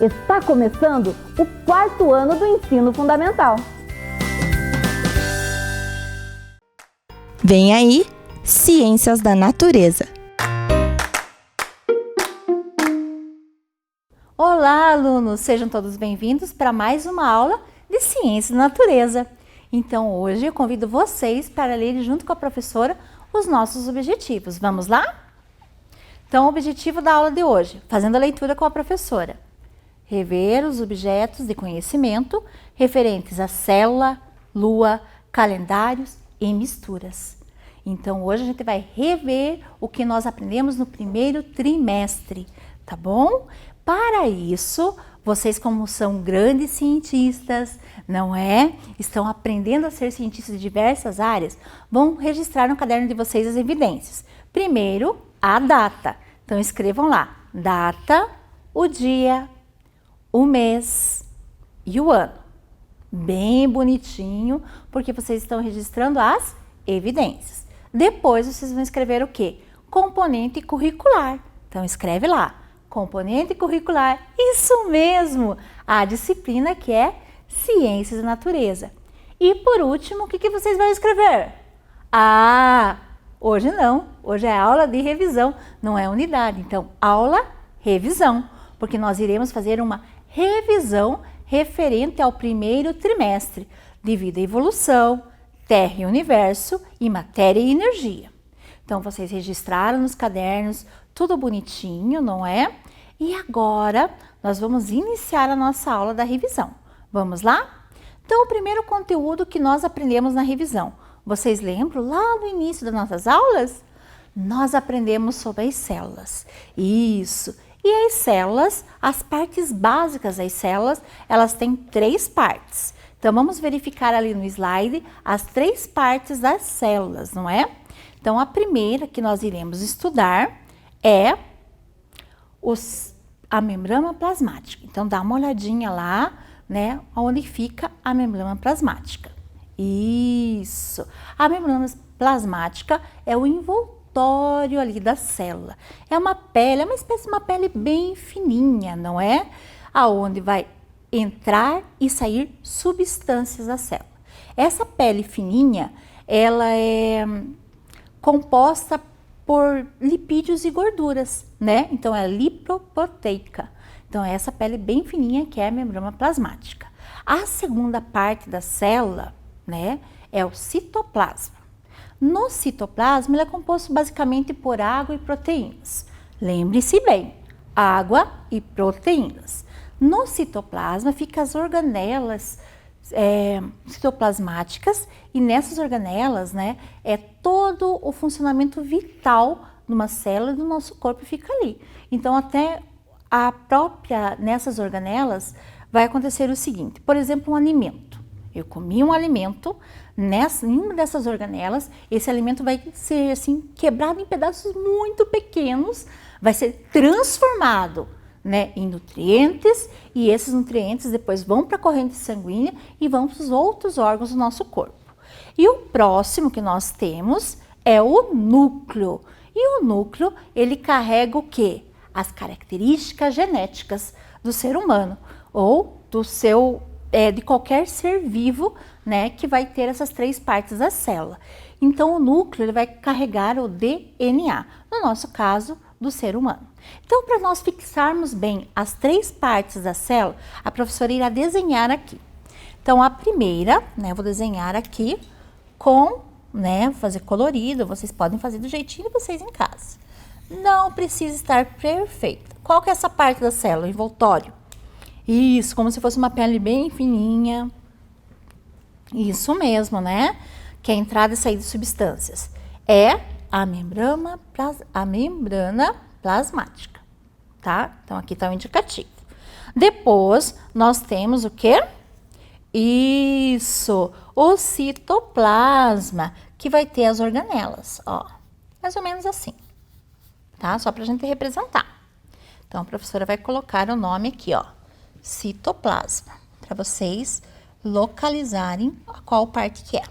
Está começando o 4º ano do ensino fundamental. Vem aí, Ciências da Natureza. Olá, alunos! Sejam todos bem-vindos para mais uma aula de Ciências da Natureza. Então, hoje eu convido vocês para lerem junto com a professora os nossos objetivos. Vamos lá? Então, o objetivo da aula de hoje, fazendo a leitura com a professora. Rever os objetos de conhecimento referentes à célula, lua, calendários e misturas. Então, hoje a gente vai rever o que nós aprendemos no primeiro trimestre, tá bom? Para isso, vocês, como são grandes cientistas, não é? Estão aprendendo a ser cientistas de diversas áreas, vão registrar no caderno de vocês as evidências. Primeiro, a data. Então, escrevam lá, data, o dia, o mês e o ano. Bem bonitinho, porque vocês estão registrando as evidências. Depois, vocês vão escrever o quê? Componente curricular. Então, escreve lá, componente curricular. Isso mesmo, a disciplina que é Ciências da Natureza. E por último, o que vocês vão escrever? Hoje não, hoje é aula de revisão, não é unidade. Então, aula, revisão, porque nós iremos fazer uma revisão referente ao primeiro trimestre de vida e evolução, terra e universo e matéria e energia. Então, vocês registraram nos cadernos tudo bonitinho, não é? E agora, nós vamos iniciar a nossa aula da revisão. Vamos lá? Então, o primeiro conteúdo que nós aprendemos na revisão, vocês lembram lá no início das nossas aulas? Nós aprendemos sobre as células. Isso! E as células, as partes básicas das células, elas têm 3 partes. Então, vamos verificar ali no slide as 3 partes das células, não é? Então, a primeira que nós iremos estudar é a membrana plasmática. Então, dá uma olhadinha lá, né, onde fica a membrana plasmática. Isso! A membrana plasmática é o envoltório ali da célula. É uma pele, é uma espécie de uma pele bem fininha, não é? Aonde vai entrar e sair substâncias da célula. Essa pele fininha, ela é composta por lipídios e gorduras, né? Então, é lipoproteica. Então, é essa pele bem fininha que é a membrana plasmática. A segunda parte da célula, né, é o citoplasma. No citoplasma, ele é composto basicamente por água e proteínas. Lembre-se bem, água e proteínas. No citoplasma ficam as organelas citoplasmáticas e nessas organelas, né, é todo o funcionamento vital de uma célula do nosso corpo fica ali. Então, até nessas organelas vai acontecer o seguinte, por exemplo, um alimento. Eu comi um alimento, em uma dessas organelas, esse alimento vai ser assim, quebrado em pedaços muito pequenos, vai ser transformado, né, em nutrientes, e esses nutrientes depois vão para a corrente sanguínea e vão para os outros órgãos do nosso corpo. E o próximo que nós temos é o núcleo. E o núcleo, ele carrega o quê? As características genéticas do ser humano, ou de qualquer ser vivo, né, que vai ter essas 3 partes da célula. Então, o núcleo ele vai carregar o DNA, no nosso caso, do ser humano. Então, para nós fixarmos bem as 3 partes da célula, a professora irá desenhar aqui. Então, a primeira, né, eu vou desenhar aqui fazer colorido, vocês podem fazer do jeitinho de vocês em casa. Não precisa estar perfeita. Qual que é essa parte da célula? O envoltório. Isso, como se fosse uma pele bem fininha. Isso mesmo, né? Que é a entrada e saída de substâncias. É a membrana plasmática, tá? Então, aqui está o indicativo. Depois, nós temos o quê? Isso, o citoplasma, que vai ter as organelas, ó. Mais ou menos assim, tá? Só pra gente representar. Então, a professora vai colocar o nome aqui, ó. Citoplasma, para vocês localizarem qual parte que é.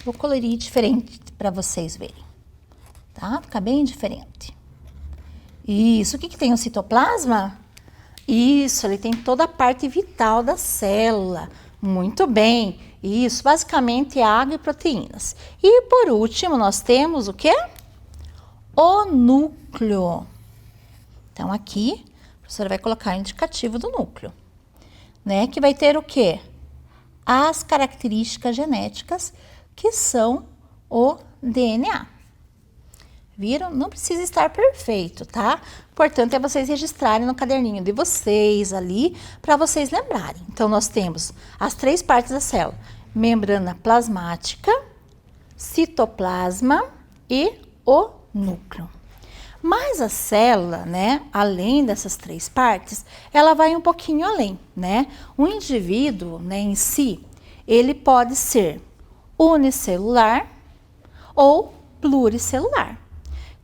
Vou colorir diferente para vocês verem, tá? Fica bem diferente. Isso, o que tem o citoplasma? Isso, ele tem toda a parte vital da célula. Muito bem. Isso, basicamente é água e proteínas. E por último, nós temos o quê? O núcleo. Então, aqui, a professora vai colocar o indicativo do núcleo, né? Que vai ter o quê? As características genéticas, que são o DNA. Viram? Não precisa estar perfeito, tá? O importante é vocês registrarem no caderninho de vocês ali, para vocês lembrarem. Então, nós temos as 3 partes da célula: membrana plasmática, citoplasma e o núcleo. Mas a célula, né, além dessas 3 partes, ela vai um pouquinho além, né? O indivíduo, né, em si, ele pode ser unicelular ou pluricelular.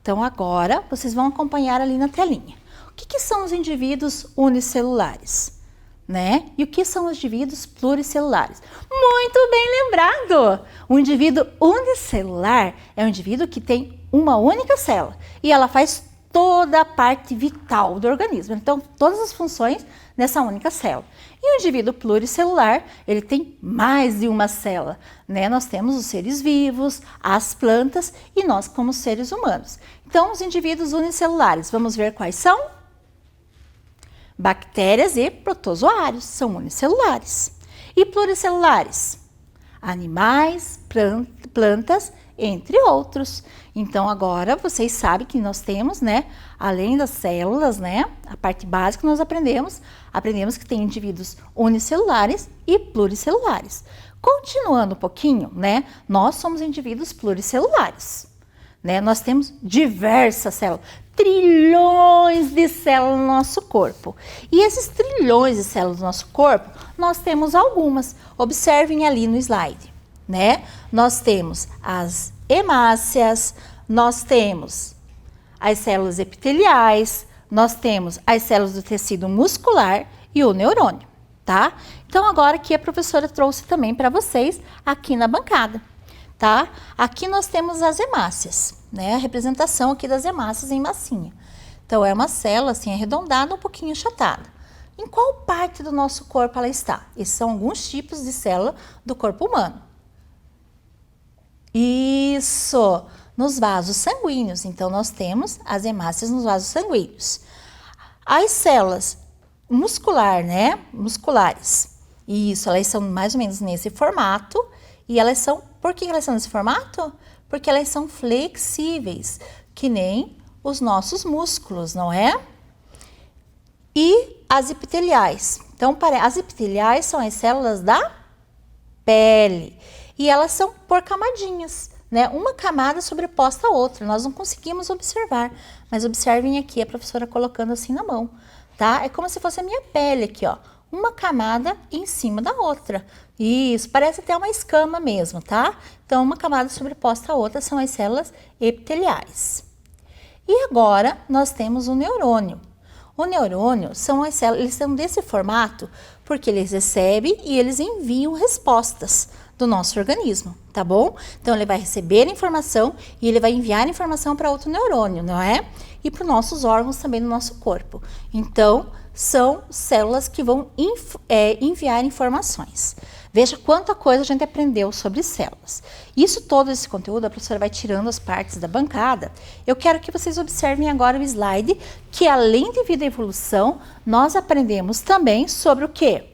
Então, agora, vocês vão acompanhar ali na telinha. O que são os indivíduos unicelulares, né? E o que são os indivíduos pluricelulares? Muito bem lembrado! O indivíduo unicelular é um indivíduo que tem uma única célula e ela faz toda a parte vital do organismo. Então, todas as funções nessa única célula. E o indivíduo pluricelular, ele tem mais de uma célula, né? Nós temos os seres vivos, as plantas e nós como seres humanos. Então, os indivíduos unicelulares, vamos ver quais são? Bactérias e protozoários são unicelulares. E pluricelulares? Animais, plantas, entre outros. Então, agora vocês sabem que nós temos, né, além das células, né, a parte básica nós aprendemos que tem indivíduos unicelulares e pluricelulares. Continuando um pouquinho, né, nós somos indivíduos pluricelulares, né, nós temos diversas células, trilhões de células no nosso corpo. E esses trilhões de células do nosso corpo, nós temos algumas. Observem ali no slide, né? Nós temos as hemácias, nós temos as células epiteliais, nós temos as células do tecido muscular e o neurônio, tá? Então, agora que a professora trouxe também para vocês aqui na bancada, tá? Aqui nós temos as hemácias, né? A representação aqui das hemácias em massinha. Então, é uma célula assim arredondada, um pouquinho achatada. Em qual parte do nosso corpo ela está? Esses são alguns tipos de célula do corpo humano. Isso! Nos vasos sanguíneos. Então, nós temos as hemácias nos vasos sanguíneos. As células musculares. Isso, elas são mais ou menos nesse formato. E elas são, por que elas são nesse formato? Porque elas são flexíveis, que nem os nossos músculos, não é? E as epiteliais. Então, as epiteliais são as células da pele. E elas são por camadinhas, né? Uma camada sobreposta à outra. Nós não conseguimos observar, mas observem aqui a professora colocando assim na mão, tá? É como se fosse a minha pele aqui, ó. Uma camada em cima da outra. Isso, parece até uma escama mesmo, tá? Então, uma camada sobreposta à outra são as células epiteliais. E agora, nós temos o neurônio. O neurônio são as células, eles são desse formato porque eles recebem e eles enviam respostas do nosso organismo, tá bom? Então, ele vai receber informação e ele vai enviar informação para outro neurônio, não é? E para os nossos órgãos também do nosso corpo. Então, são células que vão enviar informações. Veja quanta coisa a gente aprendeu sobre células. Todo esse conteúdo, a professora vai tirando as partes da bancada. Eu quero que vocês observem agora o slide, que além de vida e evolução, nós aprendemos também sobre o quê?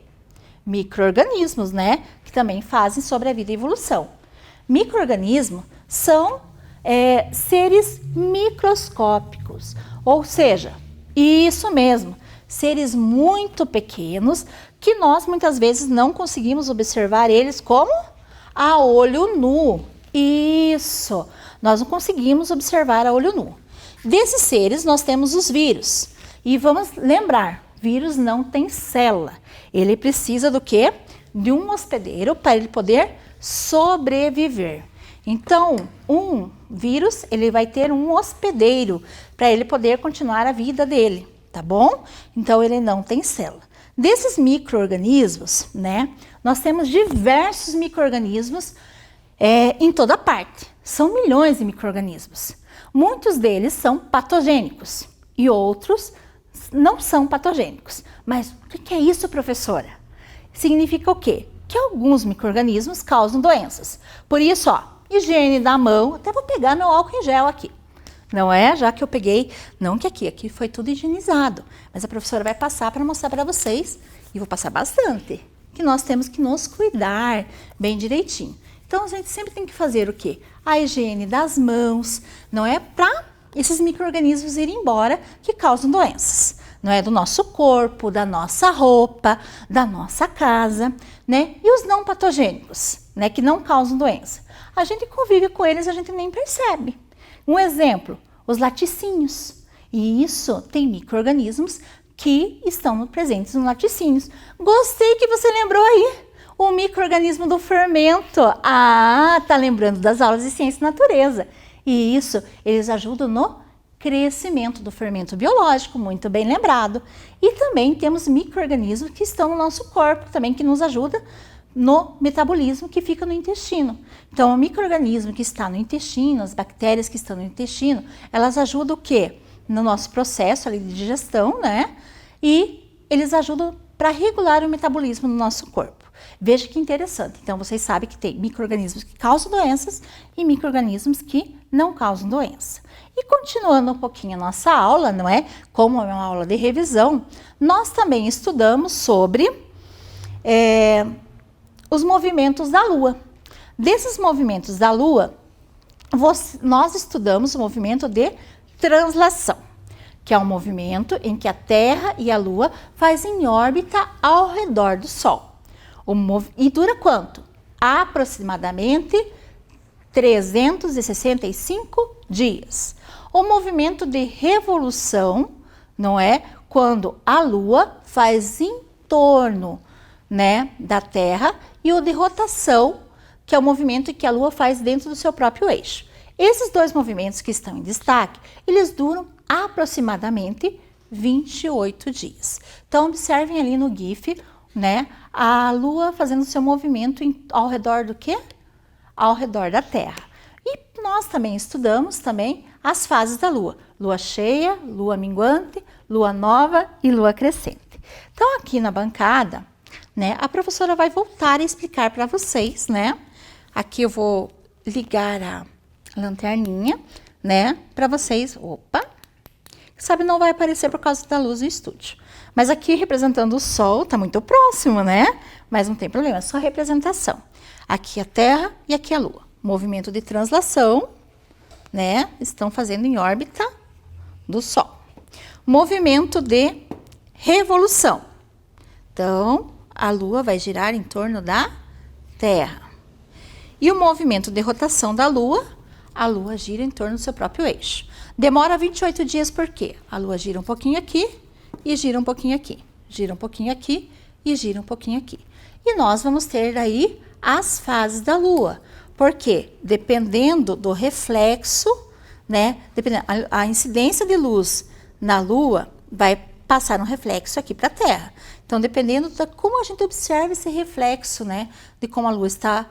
Micro-organismos, né? Que também fazem sobre a vida e evolução. Micro-organismos são seres microscópicos, ou seja, isso mesmo, seres muito pequenos que nós muitas vezes não conseguimos observar eles como a olho nu. Isso, nós não conseguimos observar a olho nu. Desses seres nós temos os vírus. E vamos lembrar, vírus não tem célula. Ele precisa do quê? De um hospedeiro para ele poder sobreviver. Então, um vírus, ele vai ter um hospedeiro para ele poder continuar a vida dele, tá bom? Então, ele não tem célula. Desses micro-organismos, né, nós temos diversos micro-organismos em toda parte. São milhões de micro-organismos. Muitos deles são patogênicos e outros não são patogênicos. Mas o que é isso, professora? Significa o quê? Que alguns micro-organismos causam doenças. Por isso, ó, higiene da mão, até vou pegar meu álcool em gel aqui. Não é? Já que eu peguei, não que aqui foi tudo higienizado, mas a professora vai passar para mostrar para vocês, e vou passar bastante, que nós temos que nos cuidar bem direitinho. Então, a gente sempre tem que fazer o quê? A higiene das mãos, não é para esses micro-organismos irem embora que causam doenças. Não é do nosso corpo, da nossa roupa, da nossa casa, né? E os não patogênicos, né? Que não causam doença. A gente convive com eles, a gente nem percebe. Um exemplo, os laticínios. E isso tem micro-organismos que estão presentes nos laticínios. Gostei que você lembrou aí o micro-organismo do fermento. Ah, tá lembrando das aulas de ciência e natureza. E isso, eles ajudam no crescimento do fermento biológico, muito bem lembrado. E também temos micro-organismos que estão no nosso corpo também, que nos ajudam no metabolismo que fica no intestino. Então, o micro-organismo que está no intestino, as bactérias que estão no intestino, elas ajudam o quê? No nosso processo ali de digestão, né? E eles ajudam para regular o metabolismo no nosso corpo. Veja que interessante. Então, vocês sabem que tem micro-organismos que causam doenças e micro-organismos que não causam doença. E continuando um pouquinho a nossa aula, não é? Como é uma aula de revisão, nós também estudamos sobre os movimentos da Lua. Desses movimentos da Lua, nós estudamos o movimento de translação, que é um movimento em que a Terra e a Lua fazem órbita ao redor do Sol. E dura quanto? Aproximadamente 365 dias. O movimento de revolução, não é? Quando a Lua faz em torno, né, da Terra, e o de rotação, que é o movimento que a Lua faz dentro do seu próprio eixo. Esses dois movimentos que estão em destaque, eles duram aproximadamente 28 dias. Então, observem ali no GIF, né, a Lua fazendo seu movimento ao redor do quê? Ao redor da Terra. E nós também estudamos também as fases da Lua. Lua cheia, Lua minguante, Lua nova e Lua crescente. Então, aqui na bancada, né, a professora vai voltar a explicar para vocês, né? Aqui eu vou ligar a lanterninha, né, para vocês. Opa! Sabe, não vai aparecer por causa da luz do estúdio. Mas aqui representando o Sol, tá muito próximo, né? Mas não tem problema, é só representação. Aqui a Terra e aqui a Lua. Movimento de translação, né? Estão fazendo em órbita do Sol. Movimento de revolução. Então, a Lua vai girar em torno da Terra. E o movimento de rotação da Lua, a Lua gira em torno do seu próprio eixo. Demora 28 dias por quê? A Lua gira um pouquinho aqui e gira um pouquinho aqui. Gira um pouquinho aqui e gira um pouquinho aqui. E nós vamos ter aí as fases da Lua. Por quê? Dependendo do reflexo, né? Dependendo, a incidência de luz na Lua vai passar um reflexo aqui para a Terra. Então, dependendo de como a gente observa esse reflexo, né? De como a Lua está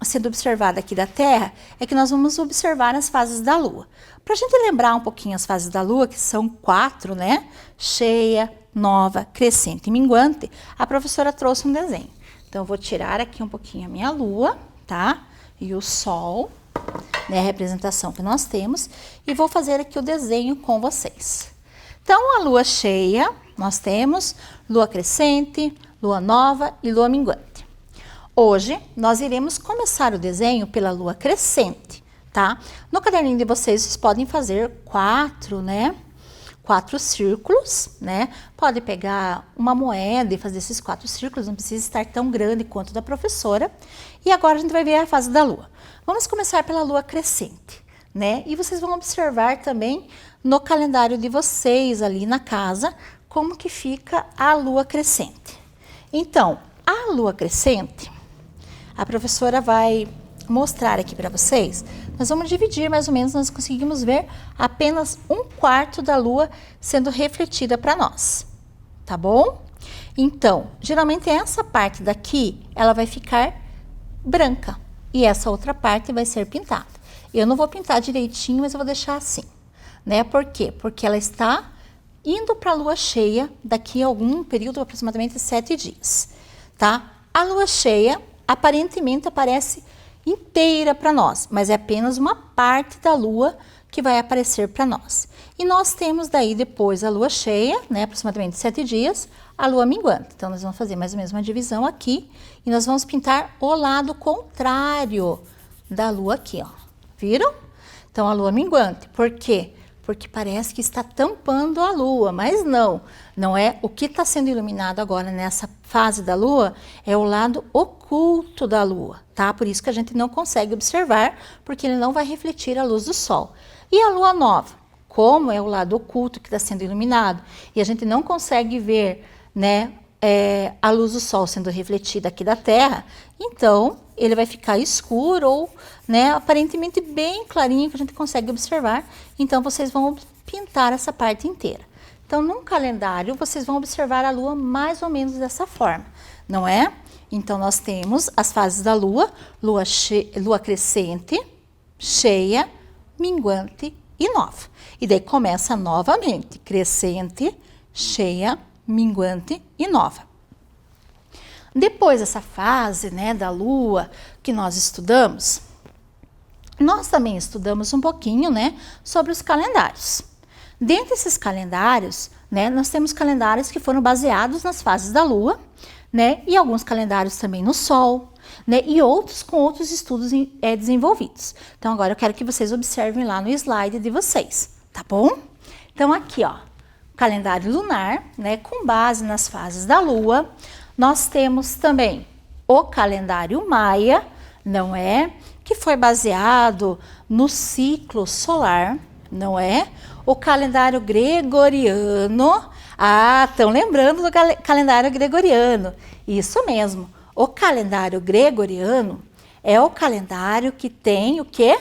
sendo observada aqui da Terra, é que nós vamos observar as fases da Lua. Para a gente lembrar um pouquinho as fases da Lua, que são 4, né? Cheia, nova, crescente e minguante, a professora trouxe um desenho. Então, eu vou tirar aqui um pouquinho a minha Lua, tá? E o Sol, né? A representação que nós temos. E vou fazer aqui o desenho com vocês. Então, a Lua cheia, nós temos Lua crescente, Lua nova e Lua minguante. Hoje, nós iremos começar o desenho pela Lua crescente, tá? No caderninho de vocês podem fazer 4, né? 4 círculos, né? Pode pegar uma moeda e fazer esses 4 círculos, não precisa estar tão grande quanto da professora. E agora a gente vai ver a fase da Lua. Vamos começar pela Lua crescente, né? E vocês vão observar também no calendário de vocês ali na casa, como que fica a Lua crescente. Então, a Lua crescente, a professora vai mostrar aqui para vocês. Nós vamos dividir mais ou menos, nós conseguimos ver apenas 1/4 da Lua sendo refletida para nós, tá bom? Então, geralmente essa parte daqui, ela vai ficar branca e essa outra parte vai ser pintada. Eu não vou pintar direitinho, mas eu vou deixar assim, né? Por quê? Porque ela está indo para a lua cheia daqui a algum período, aproximadamente 7 dias, tá? A lua cheia aparentemente aparece inteira para nós, mas é apenas uma parte da lua que vai aparecer para nós. E nós temos daí depois a lua cheia, né, aproximadamente 7 dias, a lua minguante. Então nós vamos fazer mais ou menos uma divisão aqui e nós vamos pintar o lado contrário da lua aqui, ó. Viram? Então a lua minguante. Por quê? Porque parece que está tampando a lua, mas não é. O que está sendo iluminado agora nessa fase da lua é o lado oculto da lua, tá? Por isso que a gente não consegue observar, porque ele não vai refletir a luz do sol. E a lua nova, como é o lado oculto que está sendo iluminado, e a gente não consegue ver, né, a luz do sol sendo refletida aqui da Terra, então ele vai ficar escuro ou, né, aparentemente bem clarinho que a gente consegue observar. Então vocês vão pintar essa parte inteira. Então num calendário vocês vão observar a lua mais ou menos dessa forma, não é? Então nós temos as fases da lua, lua crescente, cheia, minguante e nova. E daí começa novamente, crescente, cheia, minguante e nova. Depois dessa fase, né, da lua que nós estudamos, nós também estudamos um pouquinho, né, sobre os calendários. Dentre esses calendários, né, nós temos calendários que foram baseados nas fases da lua, né, e alguns calendários também no sol, né, e outros com outros estudos desenvolvidos. Então agora eu quero que vocês observem lá no slide de vocês, tá bom? Então aqui, ó, calendário lunar, né, com base nas fases da lua. Nós temos também o calendário maia, não é? Que foi baseado no ciclo solar, não é? O calendário gregoriano. Ah, estão lembrando do calendário gregoriano? Isso mesmo. O calendário gregoriano é o calendário que tem o quê?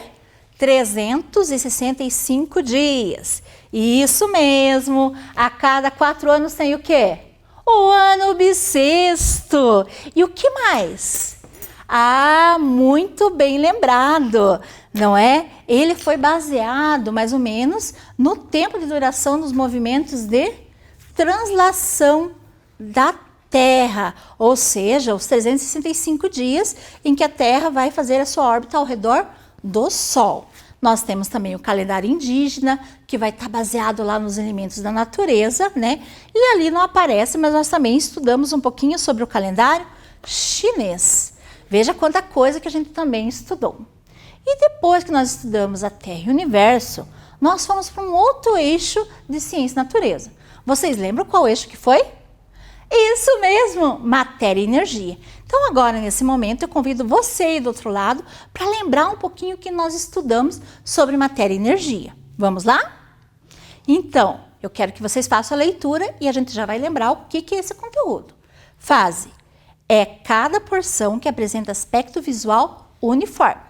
365 dias. Isso mesmo. A cada 4 anos tem o quê? O ano bissexto. E o que mais? Ah, muito bem lembrado, não é? Ele foi baseado mais ou menos no tempo de duração dos movimentos de translação da Terra, ou seja, os 365 dias em que a Terra vai fazer a sua órbita ao redor do Sol. Nós temos também o calendário indígena, que vai estar baseado lá nos elementos da natureza, né? E ali não aparece, mas nós também estudamos um pouquinho sobre o calendário chinês. Veja quanta coisa que a gente também estudou. E depois que nós estudamos a Terra e o Universo, nós fomos para um outro eixo de ciência e natureza. Vocês lembram qual eixo que foi? Isso mesmo, matéria e energia. Então agora, nesse momento, eu convido você aí do outro lado para lembrar um pouquinho o que nós estudamos sobre matéria e energia. Vamos lá? Então, eu quero que vocês façam a leitura e a gente já vai lembrar o que é esse conteúdo. Fase é cada porção que apresenta aspecto visual uniforme.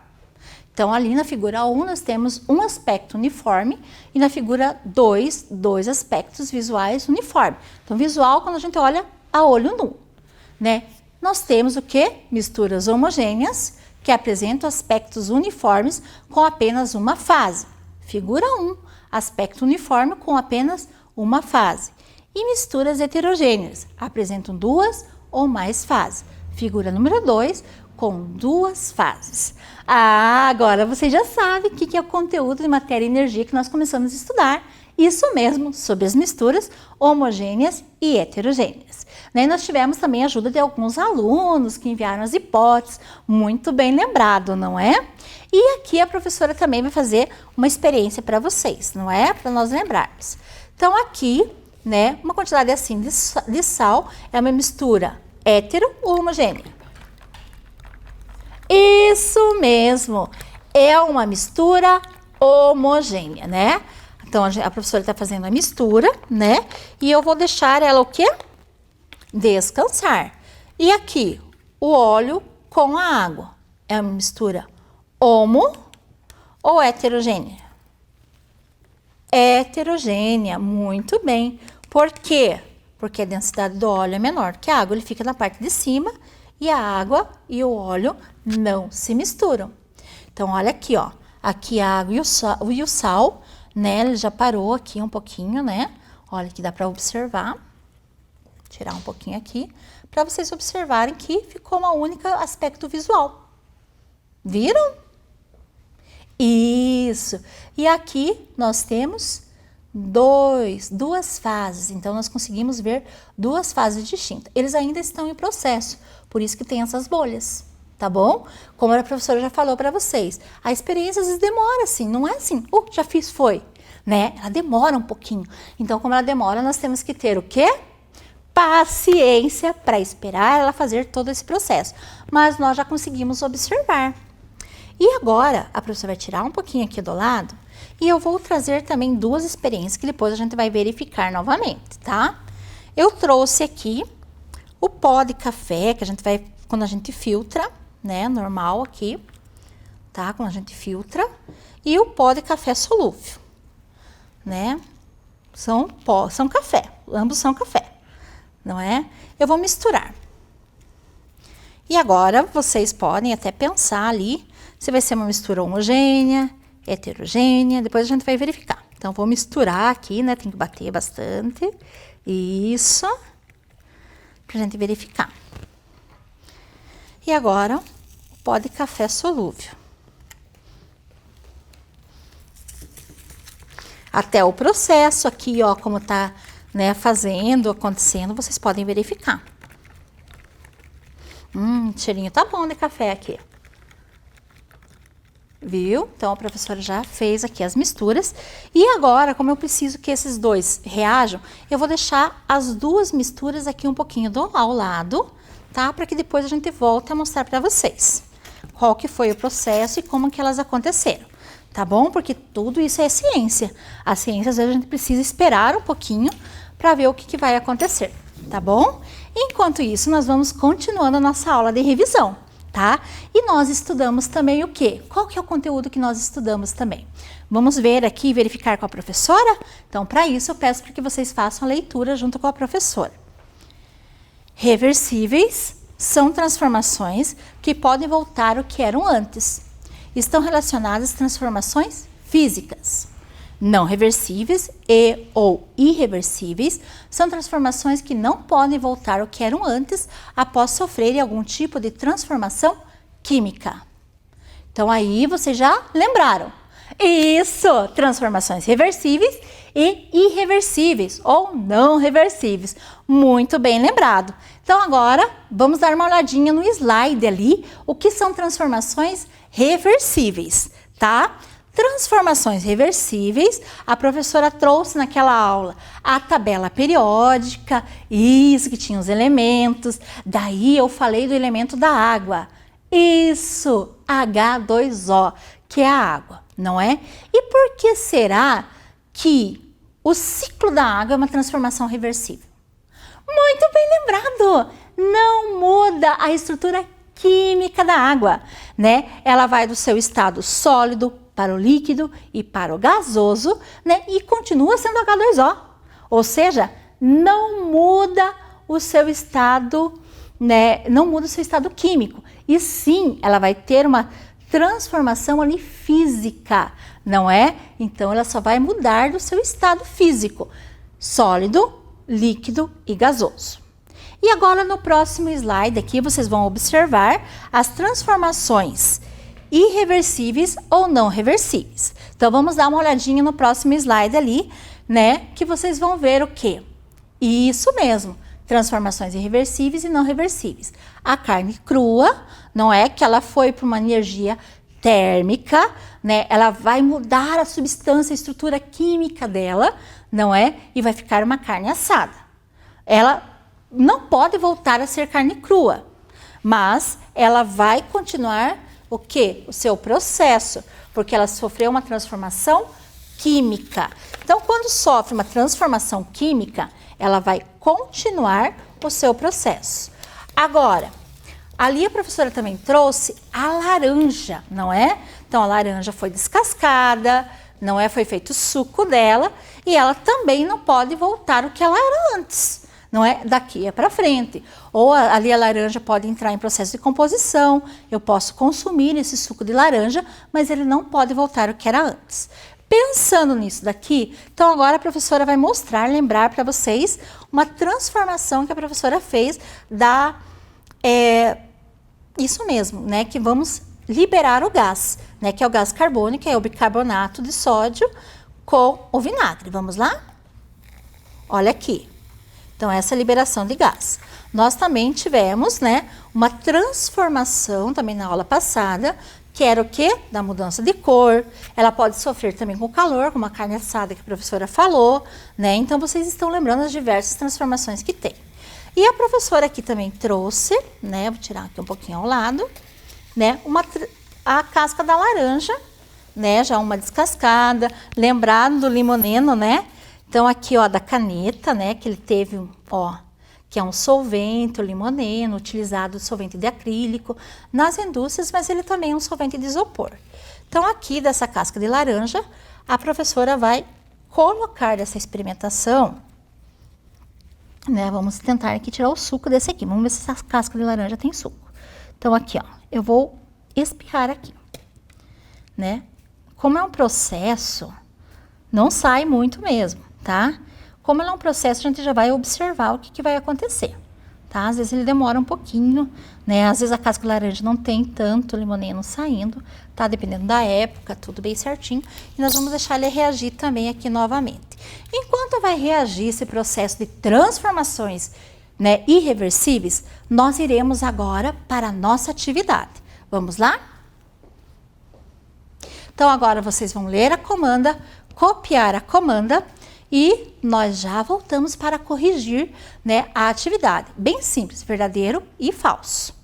Então, ali na figura 1, nós temos um aspecto uniforme e na figura 2, dois aspectos visuais uniformes. Então, visual quando a gente olha a olho nu, né? Nós temos o quê? Misturas homogêneas, que apresentam aspectos uniformes com apenas uma fase. Figura 1, aspecto uniforme com apenas uma fase. E misturas heterogêneas, apresentam 2 ou mais fases. Figura número 2, com 2 fases. Ah, agora você já sabe o que é o conteúdo de matéria e energia que nós começamos a estudar. Isso mesmo, sobre as misturas homogêneas e heterogêneas. Né? Nós tivemos também a ajuda de alguns alunos que enviaram as hipóteses, muito bem lembrado, não é? E aqui a professora também vai fazer uma experiência para vocês, não é? Para nós lembrarmos. Então aqui, né, uma quantidade assim de sal é uma mistura hétero ou homogênea? Isso mesmo, é uma mistura homogênea, né? Então, a professora está fazendo a mistura, né? E eu vou deixar ela o quê? Descansar. E aqui, o óleo com a água. É uma mistura homo ou heterogênea? Heterogênea, muito bem. Por quê? Porque a densidade do óleo é menor que a água, ele fica na parte de cima e a água e o óleo não se misturam. Então, olha aqui, ó. Aqui a água e o sal, né? Ele já parou aqui um pouquinho, né? Olha que dá para observar. Tirar um pouquinho aqui, para vocês observarem que ficou uma única aspecto visual. Viram? Isso. E aqui nós temos duas fases. Então, nós conseguimos ver duas fases distintas. Eles ainda estão em processo, por isso que tem essas bolhas, tá bom? Como a professora já falou para vocês, a experiência às vezes demora assim, não é assim, já fiz, foi, né? Ela demora um pouquinho. Então, como ela demora, nós temos que ter o quê? Paciência para esperar ela fazer todo esse processo. Mas nós já conseguimos observar. E agora, a professora vai tirar um pouquinho aqui do lado e eu vou trazer também duas experiências que depois a gente vai verificar novamente, tá? Eu trouxe aqui o pó de café, que a gente vai, quando a gente filtra, né, normal aqui, tá? Quando a gente filtra, e o pó de café solúvel, né? São café, ambos são café, não é? Eu vou misturar. E agora, vocês podem até pensar ali se vai ser uma mistura homogênea, heterogênea, depois a gente vai verificar. Então, vou misturar aqui, né? Tem que bater bastante. Isso. Pra gente verificar. E agora, o pó de café solúvel. Até o processo aqui, ó, como tá, né, acontecendo, vocês podem verificar. O cheirinho tá bom de café aqui. Viu? Então, a professora já fez aqui as misturas. E agora, como eu preciso que esses dois reajam, eu vou deixar as duas misturas aqui um pouquinho ao lado, tá? Para que depois a gente volte a mostrar para vocês qual que foi o processo e como que elas aconteceram, tá bom? Porque tudo isso é ciência. A ciência, às vezes, a gente precisa esperar um pouquinho para ver o que vai acontecer, tá bom? Enquanto isso, nós vamos continuando a nossa aula de revisão, tá? E nós estudamos também o quê? Qual que é o conteúdo que nós estudamos também? Vamos ver aqui e verificar com a professora? Então, para isso, eu peço para que vocês façam a leitura junto com a professora. Reversíveis são transformações que podem voltar ao que eram antes. Estão relacionadas às transformações físicas. Não reversíveis e ou irreversíveis são transformações que não podem voltar ao que eram antes após sofrerem algum tipo de transformação química. Então, aí vocês já lembraram. Isso! Transformações reversíveis e irreversíveis ou não reversíveis. Muito bem lembrado. Então, agora, vamos dar uma olhadinha no slide ali, o que são transformações reversíveis, tá? Transformações reversíveis, a professora trouxe naquela aula a tabela periódica, isso, que tinha os elementos, daí eu falei do elemento da água, isso, H2O, que é a água, não é? E por que será que o ciclo da água é uma transformação reversível? Muito bem lembrado, não muda a estrutura química da água, né? Ela vai do seu estado sólido para o líquido e para o gasoso, né? E continua sendo H2O. Ou seja, não muda o seu estado, né? Não muda o seu estado químico. E sim, ela vai ter uma transformação ali física, não é? Então, ela só vai mudar do seu estado físico, sólido, líquido e gasoso. E agora, no próximo slide aqui, vocês vão observar as transformações irreversíveis ou não reversíveis. Então, vamos dar uma olhadinha no próximo slide ali, né? Que vocês vão ver o quê? Isso mesmo, transformações irreversíveis e não reversíveis. A carne crua, não é que ela foi para uma energia térmica, né? Ela vai mudar a substância, a estrutura química dela, não é? E vai ficar uma carne assada. Ela não pode voltar a ser carne crua, mas ela vai continuar o quê? O seu processo, porque ela sofreu uma transformação química. Então, quando sofre uma transformação química, ela vai continuar o seu processo. Agora, ali a professora também trouxe a laranja, não é? Então, a laranja foi descascada, não é? Foi feito o suco dela e ela também não pode voltar o que ela era antes. Não é daqui para frente. Ou ali a laranja pode entrar em processo de composição, eu posso consumir esse suco de laranja, mas ele não pode voltar ao que era antes. Pensando nisso daqui, então agora a professora vai mostrar, lembrar para vocês uma transformação que a professora fez da... isso mesmo, né? Que vamos liberar o gás, né? Que é o gás carbônico, que é o bicarbonato de sódio com o vinagre. Vamos lá? Olha aqui. Então, essa liberação de gás. Nós também tivemos, né, uma transformação também na aula passada, que era o quê? Da mudança de cor. Ela pode sofrer também com calor, como a carne assada que a professora falou, né? Então, vocês estão lembrando as diversas transformações que tem. E a professora aqui também trouxe, né, vou tirar aqui um pouquinho ao lado, né, a casca da laranja, né, já uma descascada, lembrado do limoneno, né? Então, aqui, ó, da caneta, né, que ele teve, ó, que é um solvente, o limoneno, utilizado solvente de acrílico nas indústrias, mas ele também é um solvente de isopor. Então, aqui dessa casca de laranja, a professora vai colocar dessa experimentação, né, vamos tentar aqui tirar o suco desse aqui, vamos ver se essa casca de laranja tem suco. Então, aqui, ó, eu vou espirrar aqui, né? Como é um processo, não sai muito mesmo, tá? Como ele é um processo, a gente já vai observar o que vai acontecer, tá? Às vezes ele demora um pouquinho, né? Às vezes a casca de laranja não tem tanto limoneno saindo, tá? Dependendo da época, tudo bem certinho. E nós vamos deixar ele reagir também aqui novamente. Enquanto vai reagir esse processo de transformações, né, irreversíveis, nós iremos agora para a nossa atividade. Vamos lá? Então, agora vocês vão ler a comanda, copiar a comanda e nós já voltamos para corrigir, né, a atividade. Bem simples, verdadeiro e falso.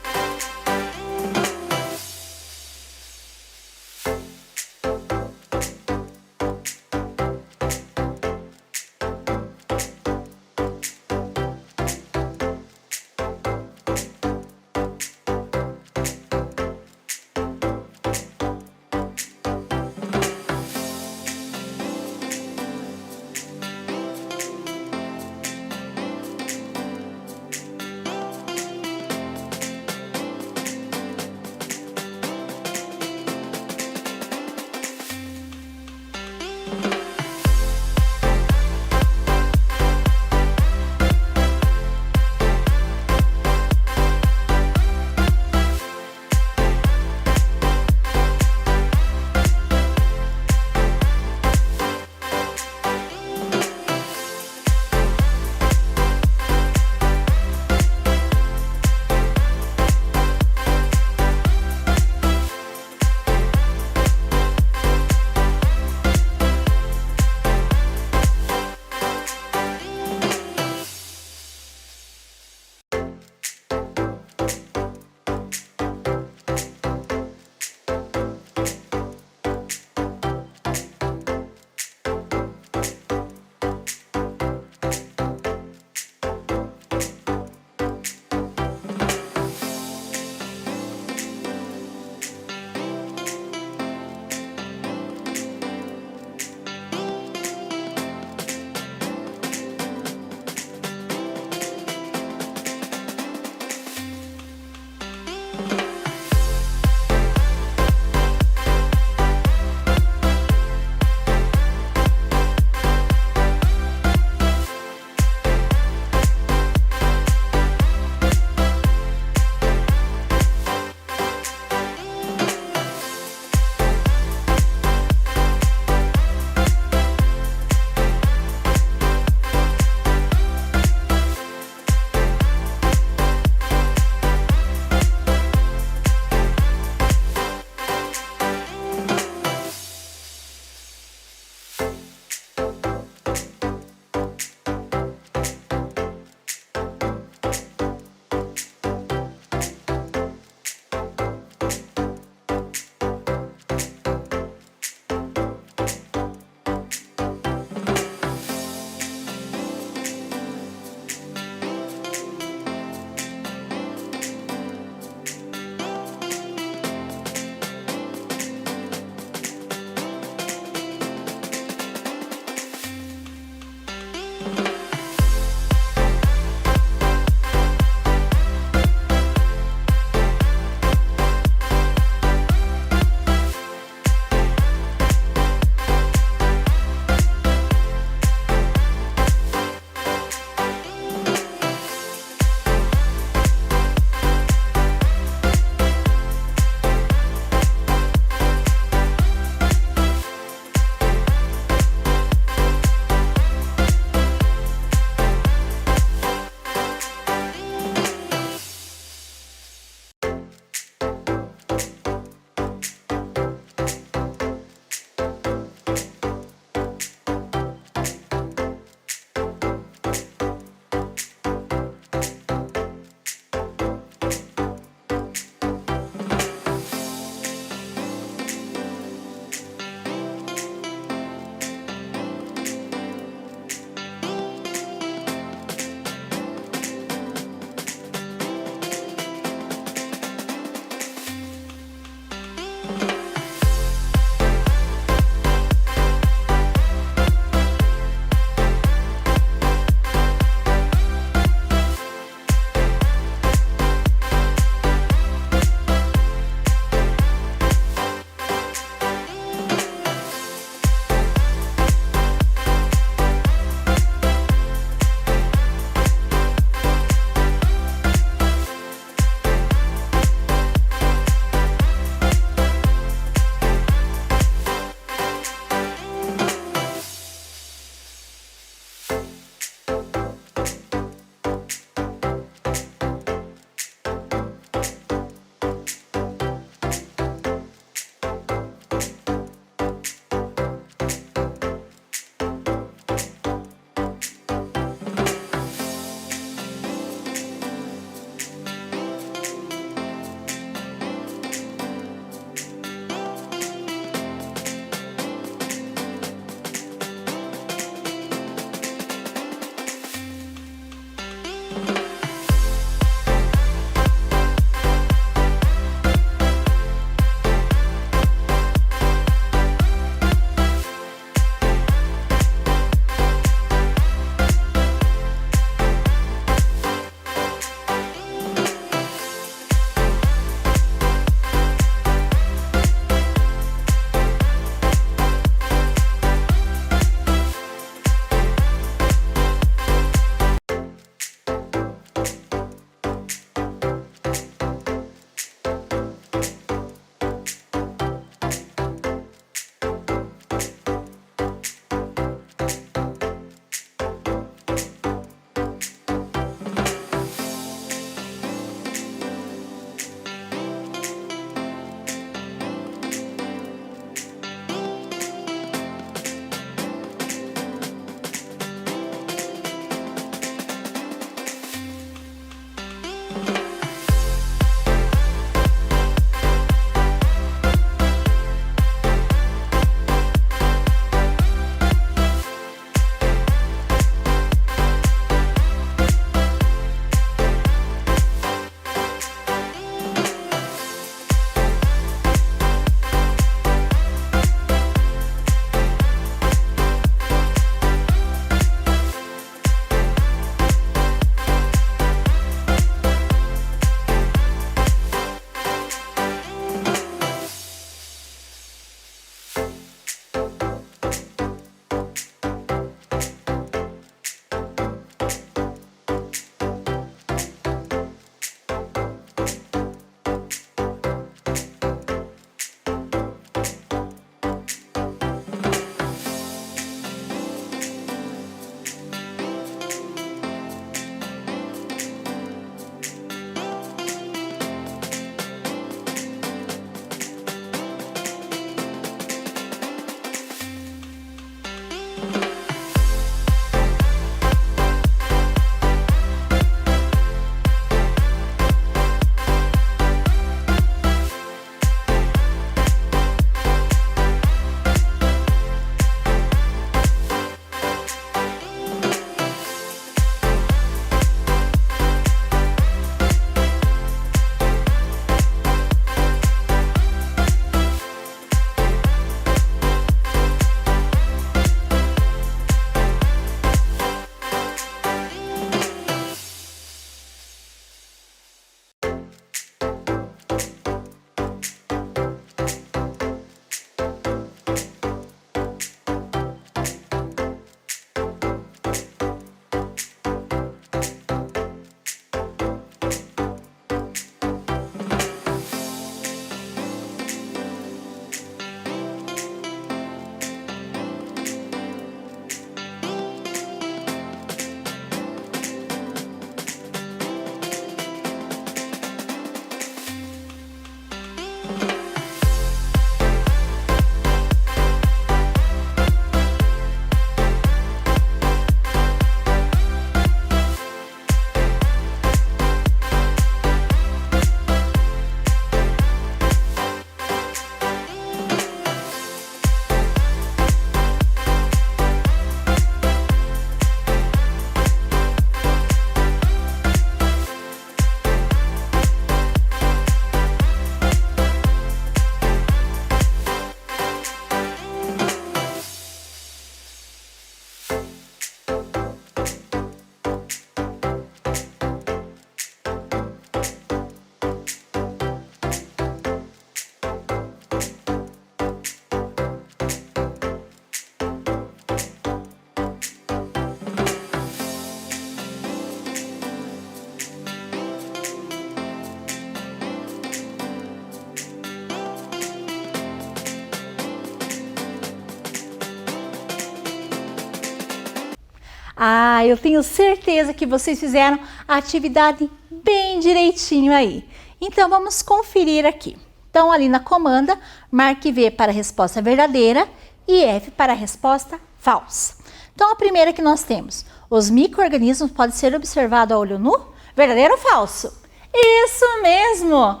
Ah, eu tenho certeza que vocês fizeram a atividade bem direitinho aí. Então, vamos conferir aqui. Então, ali na comanda, marque V para a resposta verdadeira e F para a resposta falsa. Então, a primeira que nós temos, os micro-organismos podem ser observados a olho nu? Verdadeiro ou falso? Isso mesmo!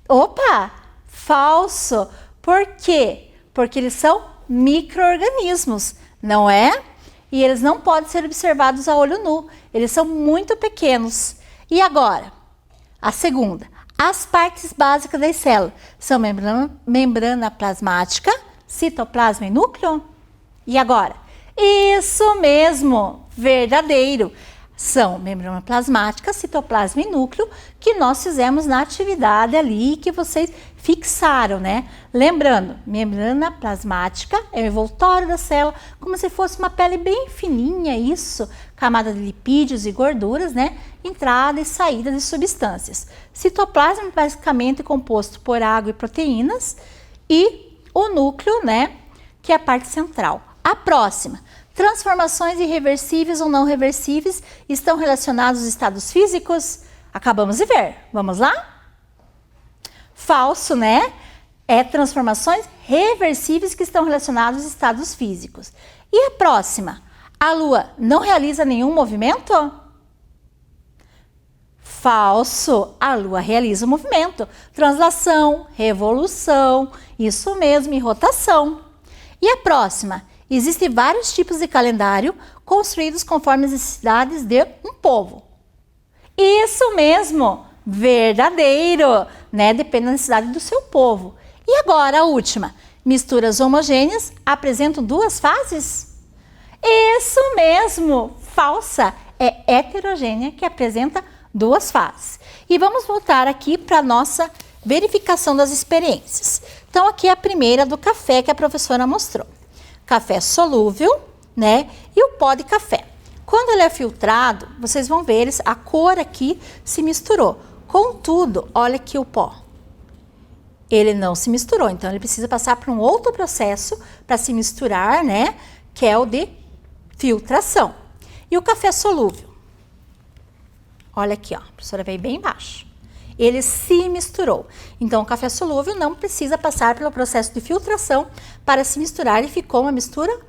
Opa! Falso! Por quê? Porque eles são micro-organismos, não é? E eles não podem ser observados a olho nu, eles são muito pequenos. E agora, a segunda, as partes básicas das células são membrana plasmática, citoplasma e núcleo? E agora? Isso mesmo, verdadeiro. São membrana plasmática, citoplasma e núcleo que nós fizemos na atividade ali que vocês fixaram, né? Lembrando, membrana plasmática é o envoltório da célula, como se fosse uma pele bem fininha, isso, camada de lipídios e gorduras, né? Entrada e saída de substâncias. Citoplasma é basicamente composto por água e proteínas e o núcleo, né? Que é a parte central. A próxima. Transformações irreversíveis ou não reversíveis estão relacionados aos estados físicos? Acabamos de ver. Vamos lá? Falso, né? É transformações reversíveis que estão relacionadas aos estados físicos. E a próxima? A Lua não realiza nenhum movimento? Falso. A Lua realiza um movimento. Translação, revolução, isso mesmo, e rotação. E a próxima? Existem vários tipos de calendário construídos conforme as necessidades de um povo. Isso mesmo, verdadeiro, né? Depende da necessidade do seu povo. E agora a última, misturas homogêneas apresentam duas fases? Isso mesmo, falsa, é heterogênea que apresenta duas fases. E vamos voltar aqui para a nossa verificação das experiências. Então aqui é a primeira do café que a professora mostrou. Café solúvel, né? E o pó de café. Quando ele é filtrado, vocês vão ver a cor aqui se misturou. Contudo, olha aqui o pó. Ele não se misturou, então ele precisa passar por um outro processo para se misturar, né? Que é o de filtração. E o café solúvel? Olha aqui, ó, a professora veio bem embaixo. Ele se misturou. Então, o café solúvel não precisa passar pelo processo de filtração para se misturar e ficou uma mistura,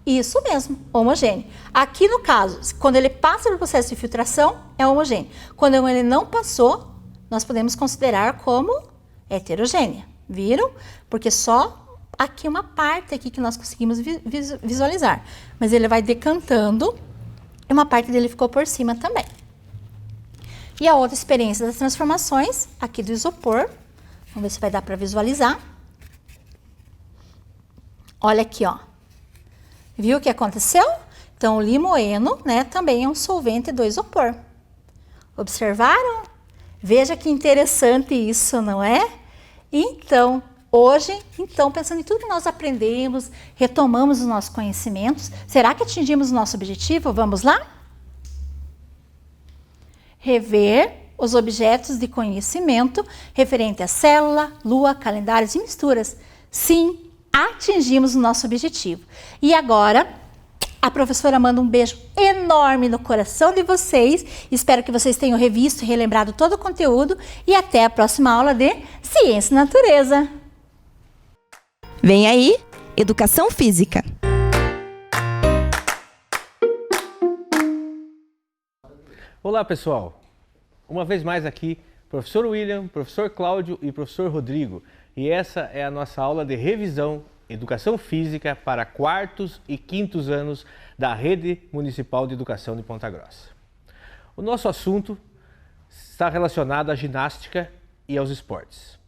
isso mesmo, homogênea. Aqui no caso, quando ele passa pelo processo de filtração, é homogêneo. Quando ele não passou, nós podemos considerar como heterogênea. Viram? Porque só aqui uma parte aqui que nós conseguimos visualizar. Mas ele vai decantando e uma parte dele ficou por cima também. E a outra experiência das transformações, aqui do isopor. Vamos ver se vai dar para visualizar. Olha aqui, ó. Viu o que aconteceu? Então, o limoeno, né, também é um solvente do isopor. Observaram? Veja que interessante isso, não é? Então, hoje, pensando em tudo que nós aprendemos, retomamos os nossos conhecimentos, será que atingimos o nosso objetivo? Vamos lá? Rever os objetos de conhecimento referente à célula, lua, calendários e misturas. Sim, atingimos o nosso objetivo. E agora, a professora manda um beijo enorme no coração de vocês. Espero que vocês tenham revisto e relembrado todo o conteúdo. E até a próxima aula de Ciência e Natureza. Vem aí, Educação Física. Olá, pessoal! Uma vez mais aqui, professor William, professor Cláudio e professor Rodrigo. E essa é a nossa aula de revisão Educação Física para quartos e quintos anos da Rede Municipal de Educação de Ponta Grossa. O nosso assunto está relacionado à ginástica e aos esportes.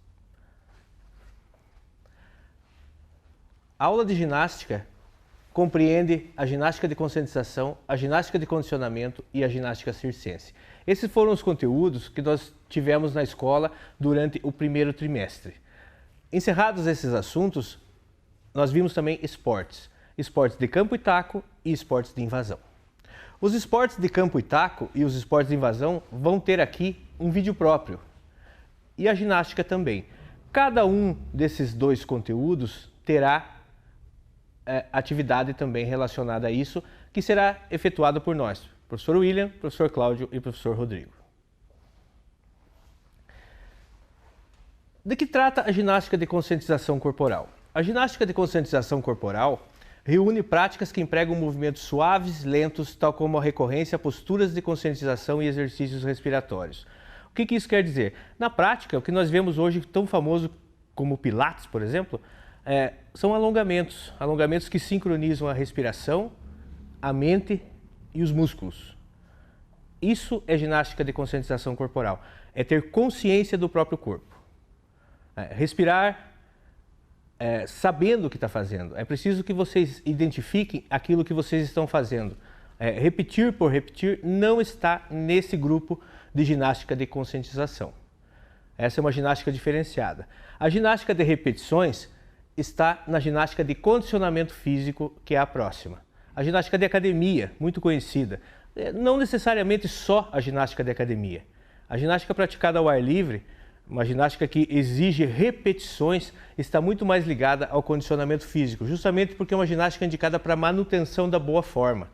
A aula de ginástica compreende a ginástica de conscientização, a ginástica de condicionamento e a ginástica circense. Esses foram os conteúdos que nós tivemos na escola durante o primeiro trimestre. Encerrados esses assuntos, nós vimos também esportes. Esportes de campo e taco e esportes de invasão. Os esportes de campo e taco e os esportes de invasão vão ter aqui um vídeo próprio. E a ginástica também. Cada um desses dois conteúdos terá atividade também relacionada a isso, que será efetuada por nós, professor William, professor Cláudio e professor Rodrigo. De que trata a ginástica de conscientização corporal? A ginástica de conscientização corporal reúne práticas que empregam movimentos suaves, lentos, tal como a recorrência a posturas de conscientização e exercícios respiratórios. O que isso quer dizer? Na prática, o que nós vemos hoje tão famoso como o Pilates, por exemplo, são alongamentos, alongamentos que sincronizam a respiração, a mente e os músculos. Isso é ginástica de conscientização corporal, é ter consciência do próprio corpo. Respirar sabendo o que está fazendo. É preciso que vocês identifiquem aquilo que vocês estão fazendo. Repetir por repetir não está nesse grupo de ginástica de conscientização. Essa é uma ginástica diferenciada. A ginástica de repetições está na ginástica de condicionamento físico, que é a próxima. A ginástica de academia, muito conhecida, não necessariamente só a ginástica de academia. A ginástica praticada ao ar livre, uma ginástica que exige repetições, está muito mais ligada ao condicionamento físico, justamente porque é uma ginástica indicada para a manutenção da boa forma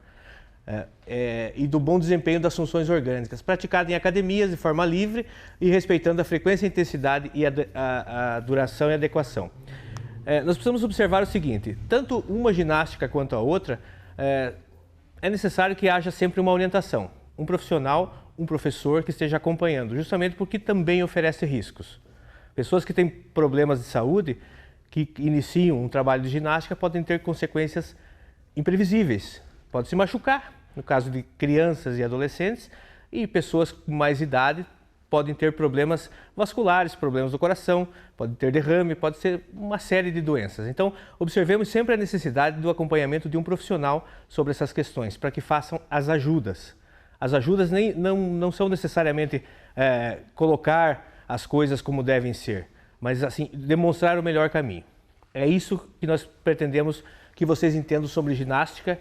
e do bom desempenho das funções orgânicas, praticada em academias de forma livre e respeitando a frequência, a intensidade e a duração e adequação. Nós precisamos observar o seguinte: tanto uma ginástica quanto a outra, é necessário que haja sempre uma orientação, um profissional, um professor que esteja acompanhando, justamente porque também oferece riscos. Pessoas que têm problemas de saúde, que iniciam um trabalho de ginástica, podem ter consequências imprevisíveis. Pode se machucar, no caso de crianças e adolescentes, e pessoas com mais idade podem ter problemas vasculares, problemas do coração, pode ter derrame, pode ser uma série de doenças. Então, observemos sempre a necessidade do acompanhamento de um profissional sobre essas questões, para que façam as ajudas. As ajudas não são necessariamente colocar as coisas como devem ser, mas assim, demonstrar o melhor caminho. É isso que nós pretendemos que vocês entendam sobre ginástica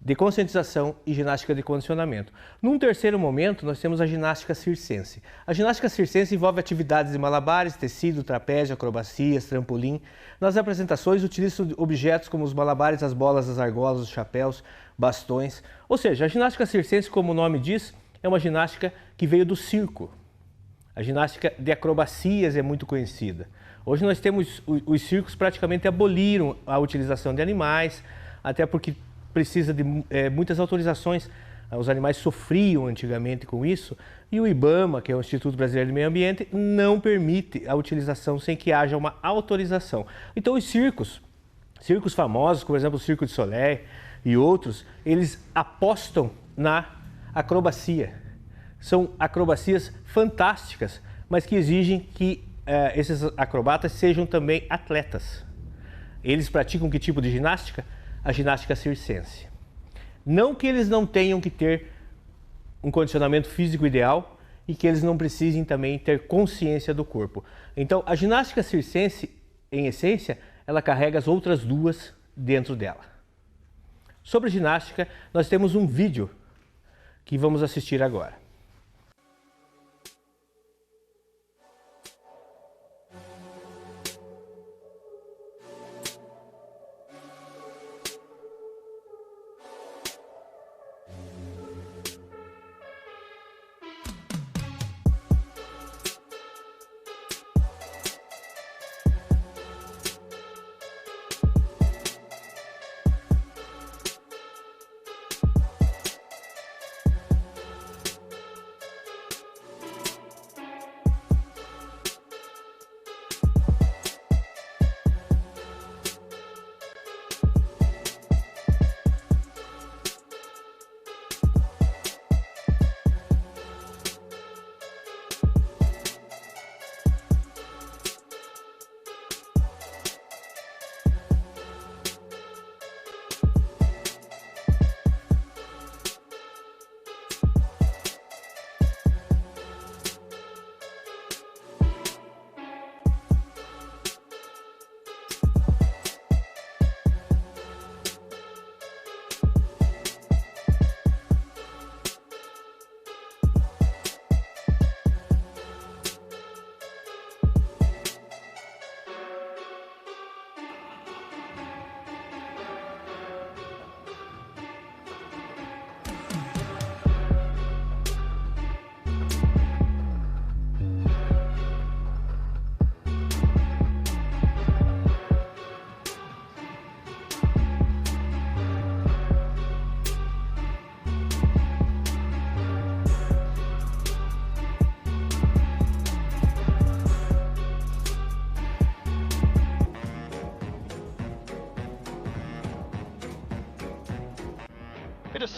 de conscientização e ginástica de condicionamento. Num terceiro momento, nós temos a ginástica circense. A ginástica circense envolve atividades de malabares, tecido, trapézio, acrobacias, trampolim. Nas apresentações, utilizam objetos como os malabares, as bolas, as argolas, os chapéus, bastões. Ou seja, a ginástica circense, como o nome diz, é uma ginástica que veio do circo. A ginástica de acrobacias é muito conhecida. Hoje nós temos, os circos praticamente aboliram a utilização de animais, até porque precisa de muitas autorizações. Os animais sofriam antigamente com isso e o IBAMA, que é o Instituto Brasileiro de Meio Ambiente, não permite a utilização sem que haja uma autorização. Então os circos famosos, por exemplo o Circo de Soleil e outros, eles apostam na acrobacia. São acrobacias fantásticas, mas que exigem que esses acrobatas sejam também atletas. Eles praticam que tipo de ginástica? A ginástica circense. Não que eles não tenham que ter um condicionamento físico ideal e que eles não precisem também ter consciência do corpo. Então, a ginástica circense, em essência, ela carrega as outras duas dentro dela. Sobre ginástica, nós temos um vídeo que vamos assistir agora.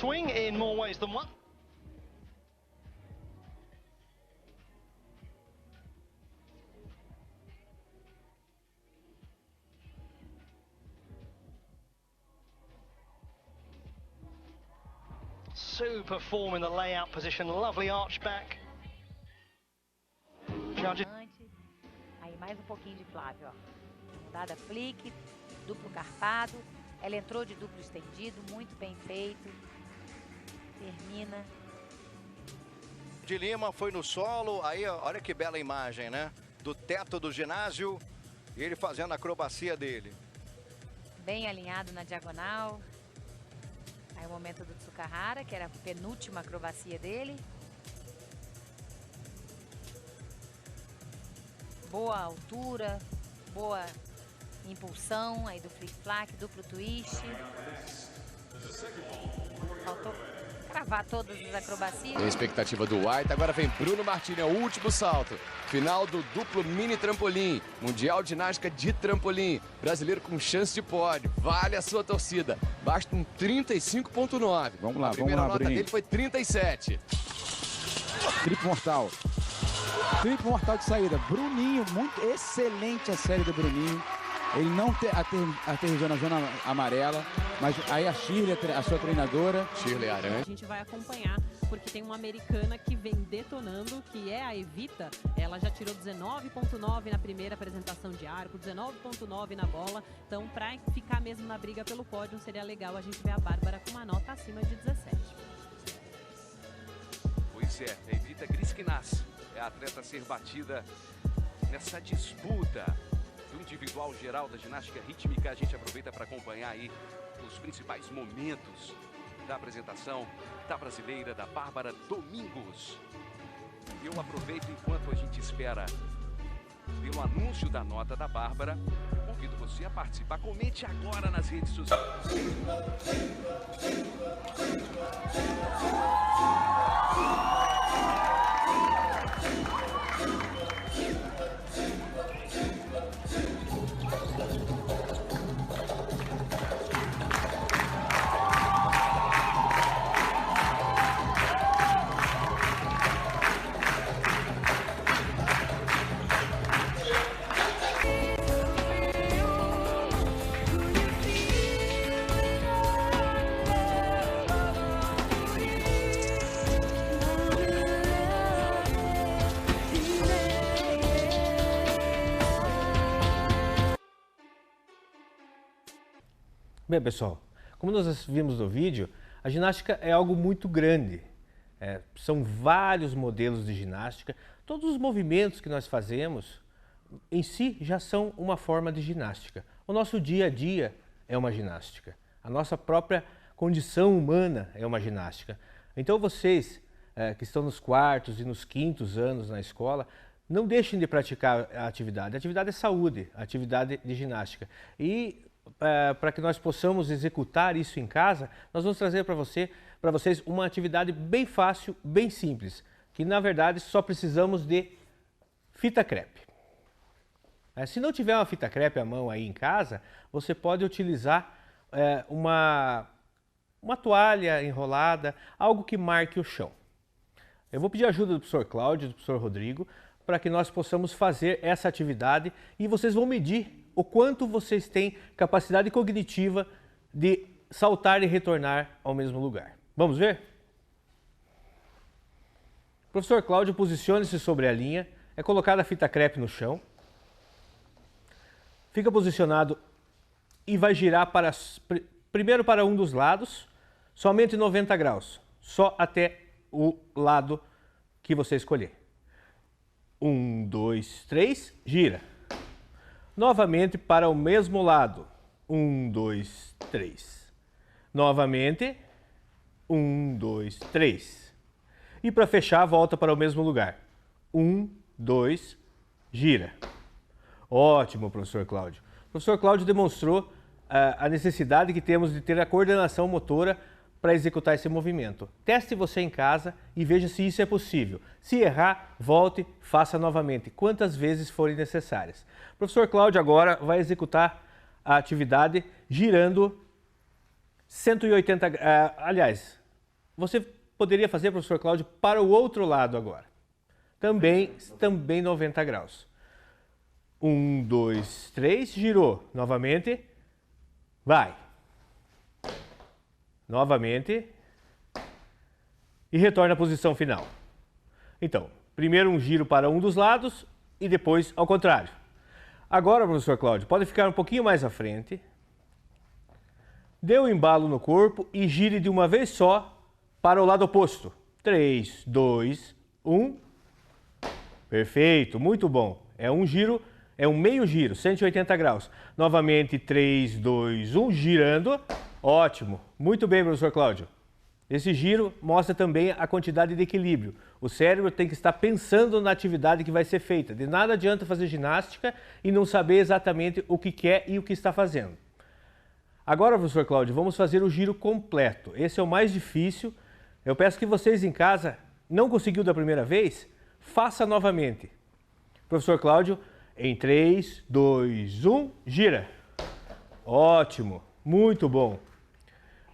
swing in more ways than one. Super form in the layout position, lovely arch back. Judge. Aí mais um pouquinho de Flávio, ó. Dada flick, duplo carpado. Ela entrou de duplo estendido, muito bem feito. Termina. De Lima foi no solo, aí olha que bela imagem, né? Do teto do ginásio e ele fazendo a acrobacia dele. Bem alinhado na diagonal. Aí o momento do Tsukahara, que era a penúltima acrobacia dele. Boa altura, boa impulsão aí do flick-flack, duplo twist. Faltou cravar todas as acrobacias. Tem a expectativa do White, agora vem Bruno Martini, é o último salto. Final do duplo mini trampolim, Mundial de Ginástica de Trampolim. Brasileiro com chance de pódio, vale a sua torcida. Basta um 35.9. Vamos lá, a primeira nota Bruninho. dele foi 37. Triplo mortal. Triplo mortal de saída. Bruninho, muito excelente a série do Bruninho. Ele não aterrissou na zona amarela, mas aí a Shirley, a sua treinadora. Shirley Aranha. A gente vai acompanhar, porque tem uma americana que vem detonando, que é a Evita. Ela já tirou 19.9 na primeira apresentação de arco, 19.9 na bola. Então, para ficar mesmo na briga pelo pódio, seria legal a gente ver a Bárbara com uma nota acima de 17. Pois é, a Evita Griskinas é a atleta a ser batida nessa disputa do individual geral da ginástica rítmica. A gente aproveita para acompanhar aí os principais momentos da apresentação da brasileira, da Bárbara Domingos. Eu aproveito enquanto a gente espera pelo anúncio da nota da Bárbara. Eu convido você a participar. Comente agora nas redes sociais. Bem, pessoal, como nós vimos no vídeo, a ginástica é algo muito grande. São vários modelos de ginástica. Todos os movimentos que nós fazemos, em si, já são uma forma de ginástica. O nosso dia a dia é uma ginástica. A nossa própria condição humana é uma ginástica. Então vocês que estão nos quartos e nos quintos anos na escola, não deixem de praticar a atividade. A atividade é saúde, a atividade de ginástica. E para que nós possamos executar isso em casa, nós vamos trazer para vocês uma atividade bem fácil, bem simples, que na verdade só precisamos de fita crepe. Se não tiver uma fita crepe à mão aí em casa, você pode utilizar uma toalha enrolada, algo que marque o chão. Eu vou pedir a ajuda do professor Cláudio e do professor Rodrigo para que nós possamos fazer essa atividade e vocês vão medir o quanto vocês têm capacidade cognitiva de saltar e retornar ao mesmo lugar. Vamos ver? Professor Cláudio, posicione-se sobre a linha, é colocada a fita crepe no chão, fica posicionado e vai girar primeiro para um dos lados, somente 90 graus, só até o lado que você escolher. 1, 2, 3, gira. Novamente para o mesmo lado. 1, 2, 3. Novamente. 1, 2, 3. E para fechar, volta para o mesmo lugar. 1, 2, gira. Ótimo, professor Cláudio. O professor Cláudio demonstrou a necessidade que temos de ter a coordenação motora para executar esse movimento. Teste você em casa e veja se isso é possível. Se errar, volte, faça novamente, quantas vezes forem necessárias. O professor Cláudio agora vai executar a atividade girando 180 graus, aliás, você poderia fazer, professor Cláudio, para o outro lado agora. Também 90 graus. 1, 2, 3, girou. Novamente. Vai. Novamente. E retorna à posição final. Então, primeiro um giro para um dos lados e depois ao contrário. Agora, professor Cláudio, pode ficar um pouquinho mais à frente. Dê um embalo no corpo e gire de uma vez só para o lado oposto. 3, 2, 1. Perfeito, muito bom. É um giro, é um meio giro, 180 graus. Novamente, 3, 2, 1, girando. Ótimo. Muito bem, professor Cláudio. Esse giro mostra também a quantidade de equilíbrio. O cérebro tem que estar pensando na atividade que vai ser feita. De nada adianta fazer ginástica e não saber exatamente o que quer e o que está fazendo. Agora, professor Cláudio, vamos fazer o giro completo. Esse é o mais difícil. Eu peço que vocês em casa, não conseguiu da primeira vez, faça novamente. Professor Cláudio, em 3, 2, 1, gira. Ótimo, muito bom.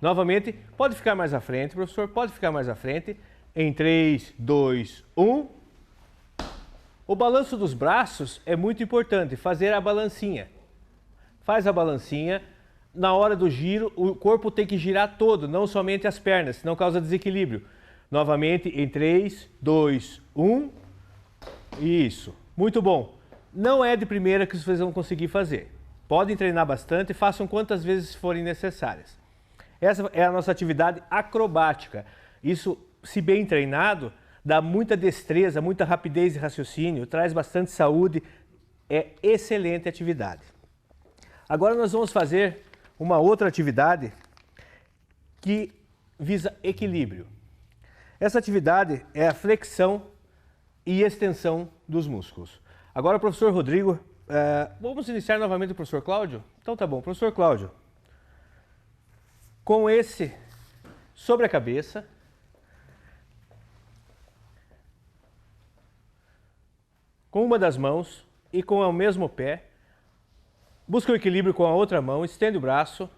Novamente, pode ficar mais à frente, professor, pode ficar mais à frente. Em 3, 2, 1. O balanço dos braços é muito importante, fazer a balancinha. Faz a balancinha. Na hora do giro, o corpo tem que girar todo, não somente as pernas, senão causa desequilíbrio. Novamente, em 3, 2, 1. Isso, muito bom. Não é de primeira que vocês vão conseguir fazer. Podem treinar bastante e façam quantas vezes forem necessárias. Essa é a nossa atividade acrobática. Isso, se bem treinado, dá muita destreza, muita rapidez de raciocínio, traz bastante saúde, é excelente atividade. Agora nós vamos fazer uma outra atividade que visa equilíbrio. Essa atividade é a flexão e extensão dos músculos. Agora, professor Rodrigo, vamos iniciar novamente o professor Cláudio? Então tá bom, professor Cláudio. Com esse sobre a cabeça, com uma das mãos e com o mesmo pé, busca o equilíbrio com a outra mão, estende o braço,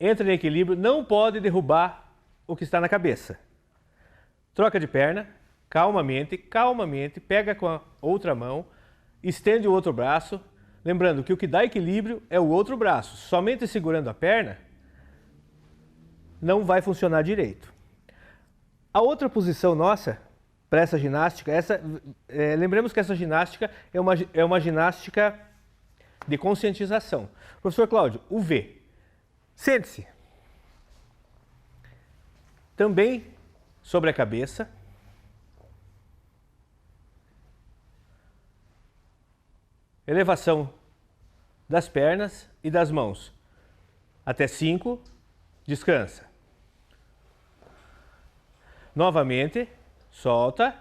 entra em equilíbrio, não pode derrubar o que está na cabeça. Troca de perna, calmamente, calmamente, pega com a outra mão, estende o outro braço, lembrando que o que dá equilíbrio é o outro braço, somente segurando a perna, não vai funcionar direito. A outra posição nossa para essa ginástica, lembremos que essa ginástica é uma ginástica de conscientização. Professor Cláudio, o V. Sente-se. Também sobre a cabeça. Elevação das pernas e das mãos. Até 5, descansa. Novamente, solta,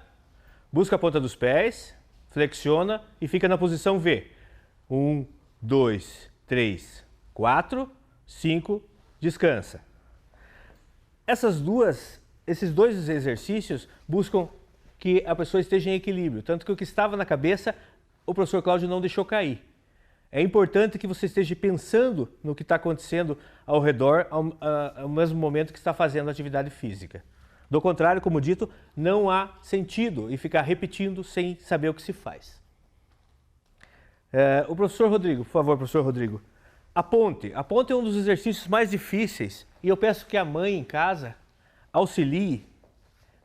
busca a ponta dos pés, flexiona e fica na posição V. 1, 2, 3, 4, 5, descansa. Esses dois exercícios buscam que a pessoa esteja em equilíbrio, tanto que o que estava na cabeça, o professor Cláudio não deixou cair. É importante que você esteja pensando no que está acontecendo ao redor ao mesmo momento que está fazendo a atividade física. Do contrário, como dito, não há sentido em ficar repetindo sem saber o que se faz. O professor Rodrigo, por favor, professor Rodrigo. A ponte. A ponte é um dos exercícios mais difíceis e eu peço que a mãe em casa auxilie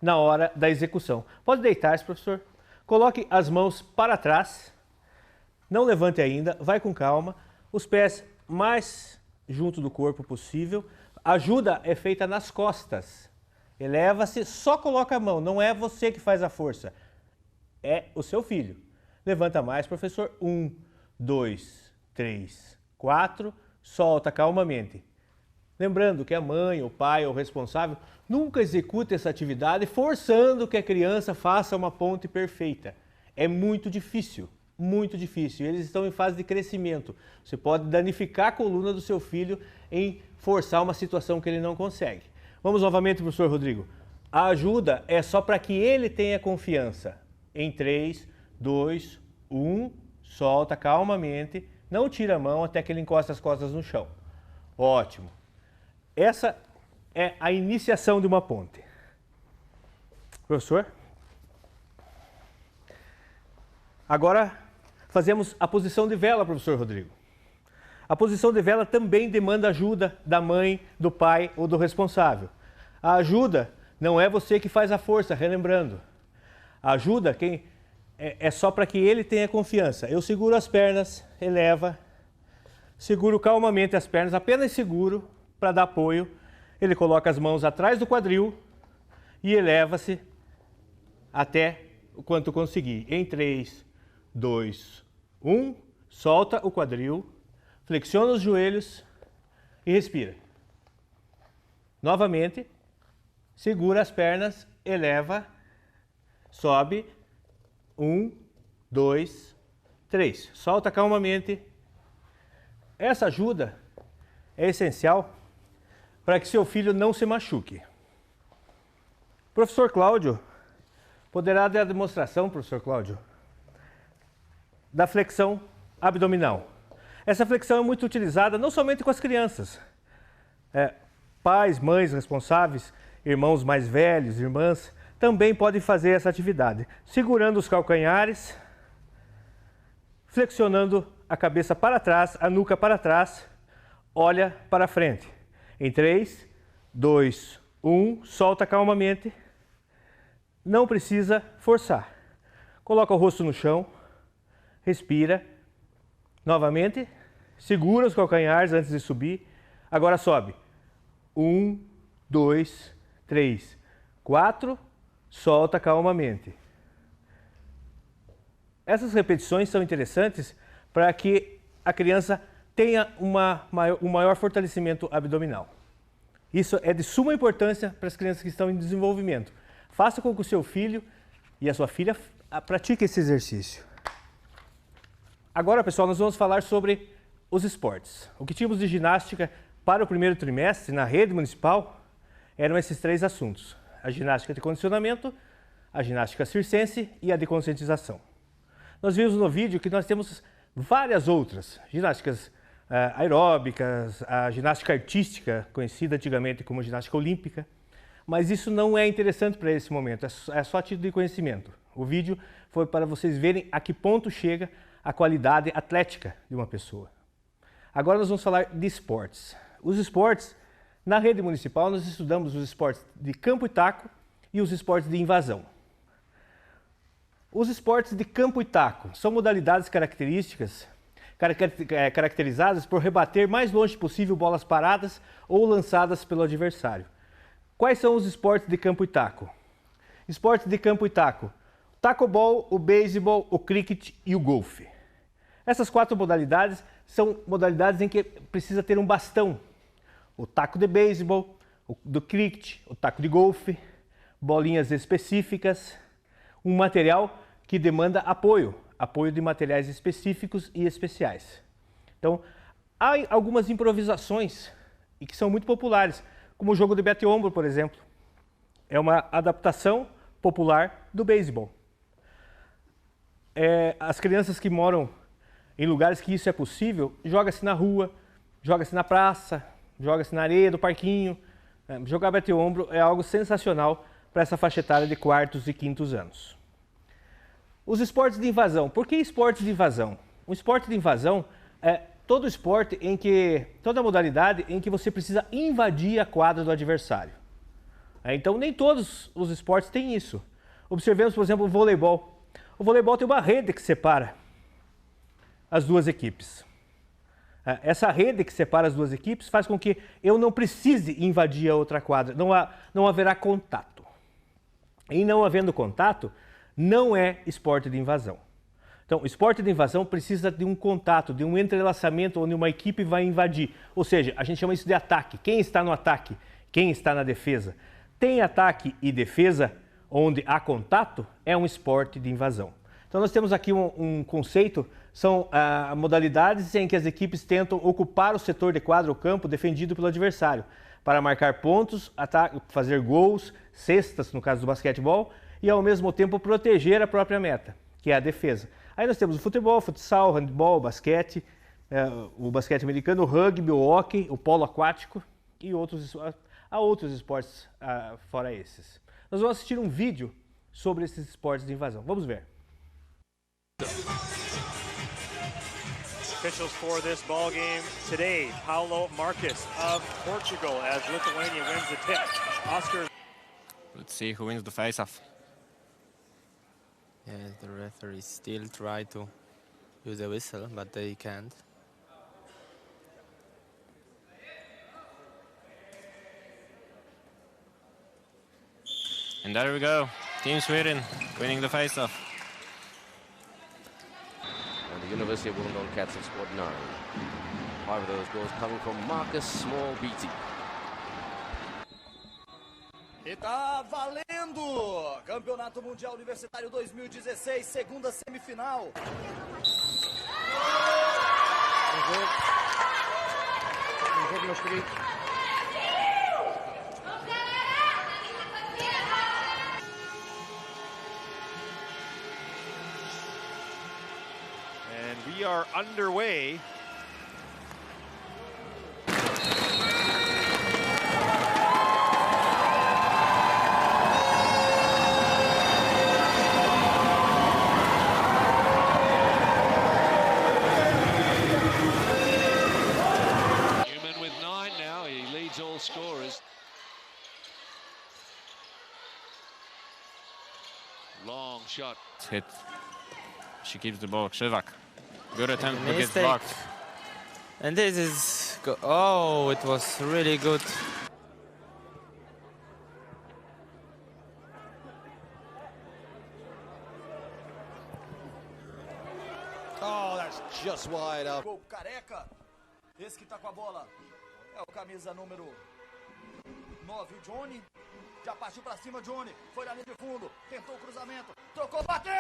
na hora da execução. Pode deitar-se, professor. Coloque as mãos para trás. Não levante ainda, vai com calma. Os pés mais junto do corpo possível. A ajuda é feita nas costas. Eleva-se, só coloca a mão, não é você que faz a força. É o seu filho. Levanta mais, professor. 1, 2, 3, 4. Solta calmamente. Lembrando que a mãe, o pai ou o responsável nunca execute essa atividade forçando que a criança faça uma ponte perfeita. É muito difícil, muito difícil. Eles estão em fase de crescimento. Você pode danificar a coluna do seu filho em forçar uma situação que ele não consegue. Vamos novamente, professor Rodrigo. A ajuda é só para que ele tenha confiança. Em 3, 2, 1, solta calmamente. Não tira a mão até que ele encoste as costas no chão. Ótimo. Essa é a iniciação de uma ponte. Professor? Agora fazemos a posição de vela, professor Rodrigo. A posição de vela também demanda ajuda da mãe, do pai ou do responsável. A ajuda não é você que faz a força, relembrando. A ajuda é só para que ele tenha confiança. Eu seguro as pernas, eleva, seguro calmamente as pernas, apenas seguro para dar apoio. Ele coloca as mãos atrás do quadril e eleva-se até o quanto conseguir. Em 3, 2, 1, solta o quadril, flexiona os joelhos e respira. Novamente, segura as pernas, eleva, sobe. 1, 2, 3. Solta calmamente. Essa ajuda é essencial para que seu filho não se machuque. Professor Cláudio, poderá dar a demonstração, professor Cláudio, da flexão abdominal. Essa flexão é muito utilizada não somente com as crianças. Pais, mães responsáveis, irmãos mais velhos, irmãs, também podem fazer essa atividade. Segurando os calcanhares, flexionando a cabeça para trás, a nuca para trás, olha para frente. Em 3, 2, 1, solta calmamente. Não precisa forçar. Coloca o rosto no chão, respira. Novamente, segura os calcanhares antes de subir. Agora sobe. 1, 2, 3, 4, solta calmamente. Essas repetições são interessantes para que a criança tenha um maior fortalecimento abdominal. Isso é de suma importância para as crianças que estão em desenvolvimento. Faça com que o seu filho e a sua filha pratiquem esse exercício. Agora, pessoal, nós vamos falar sobre os esportes. O que tínhamos de ginástica para o primeiro trimestre na rede municipal eram esses 3 assuntos: a ginástica de condicionamento, a ginástica circense e a de conscientização. Nós vimos no vídeo que nós temos várias outras, ginásticas aeróbicas, a ginástica artística, conhecida antigamente como ginástica olímpica, mas isso não é interessante para esse momento, é só título de conhecimento. O vídeo foi para vocês verem a que ponto chega a qualidade atlética de uma pessoa. Agora nós vamos falar de esportes. Os esportes, na rede municipal, nós estudamos os esportes de campo e taco e os esportes de invasão. Os esportes de campo e taco são modalidades caracterizadas por rebater mais longe possível bolas paradas ou lançadas pelo adversário. Quais são os esportes de campo e taco? Esportes de campo e taco: o tacobol, o beisebol, o cricket e o golfe. Essas 4 modalidades são modalidades em que precisa ter um bastão. O taco de beisebol, o do cricket, o taco de golfe, bolinhas específicas, um material que demanda apoio de materiais específicos e especiais. Então, há algumas improvisações e que são muito populares, como o jogo de bate-ombro, por exemplo. É uma adaptação popular do beisebol. As crianças que moram em lugares que isso é possível, joga-se na rua, joga-se na praça, joga-se na areia do parquinho. Jogar bate-ombro é algo sensacional para essa faixa etária de 4º e 5º anos. Os esportes de invasão. Por que esportes de invasão? Um esporte de invasão é todo esporte toda modalidade em que você precisa invadir a quadra do adversário. Então nem todos os esportes têm isso. Observemos, por exemplo, o voleibol. O voleibol tem uma rede que separa as duas equipes. Essa rede que separa as duas equipes faz com que eu não precise invadir a outra quadra. Não haverá contato. E não havendo contato, não é esporte de invasão. Então, o esporte de invasão precisa de um contato, de um entrelaçamento onde uma equipe vai invadir. Ou seja, a gente chama isso de ataque. Quem está no ataque? Quem está na defesa? Tem ataque e defesa onde há contato, é um esporte de invasão. Então, nós temos aqui um conceito, são modalidades em que as equipes tentam ocupar o setor de quadra ou campo defendido pelo adversário, para marcar pontos, fazer gols, cestas, no caso do basquetebol, e ao mesmo tempo proteger a própria meta, que é a defesa. Aí nós temos o futebol, futsal, handebol, basquete, o basquete americano, o rugby, o hóquei, o polo aquático e há outros esportes fora esses. Nós vamos assistir um vídeo sobre esses esportes de invasão. Vamos ver. Officials for this ball game today, Paulo Marques of Portugal as Lithuania wins the tip. Oscar. Let's see who wins the face-off. Yeah, the referee still try to use a whistle, but they can't. And there we go. Team Sweden winning the face-off. And the University of Wollongong Cats have scored 9. 5 of those goals coming from Marcus Small-Beatty. E tá valendo! Campeonato Mundial Universitário 2016, segunda semifinal. Um jogo, meus queridos. And we are underway. Newman with 9 now, he leads all scorers. Long shot. It's hit. She keeps the ball. Shivak. Good attempt, but gets Mistake. blocked. And this is... Oh, it was really good. Oh, that's just wide up. Gol Careca. Esse que tá com a bola é o camisa número 9, o Johnny. Já partiu pra cima, Johnny. Foi na linha de fundo. Tentou o cruzamento. Trocou, bateu!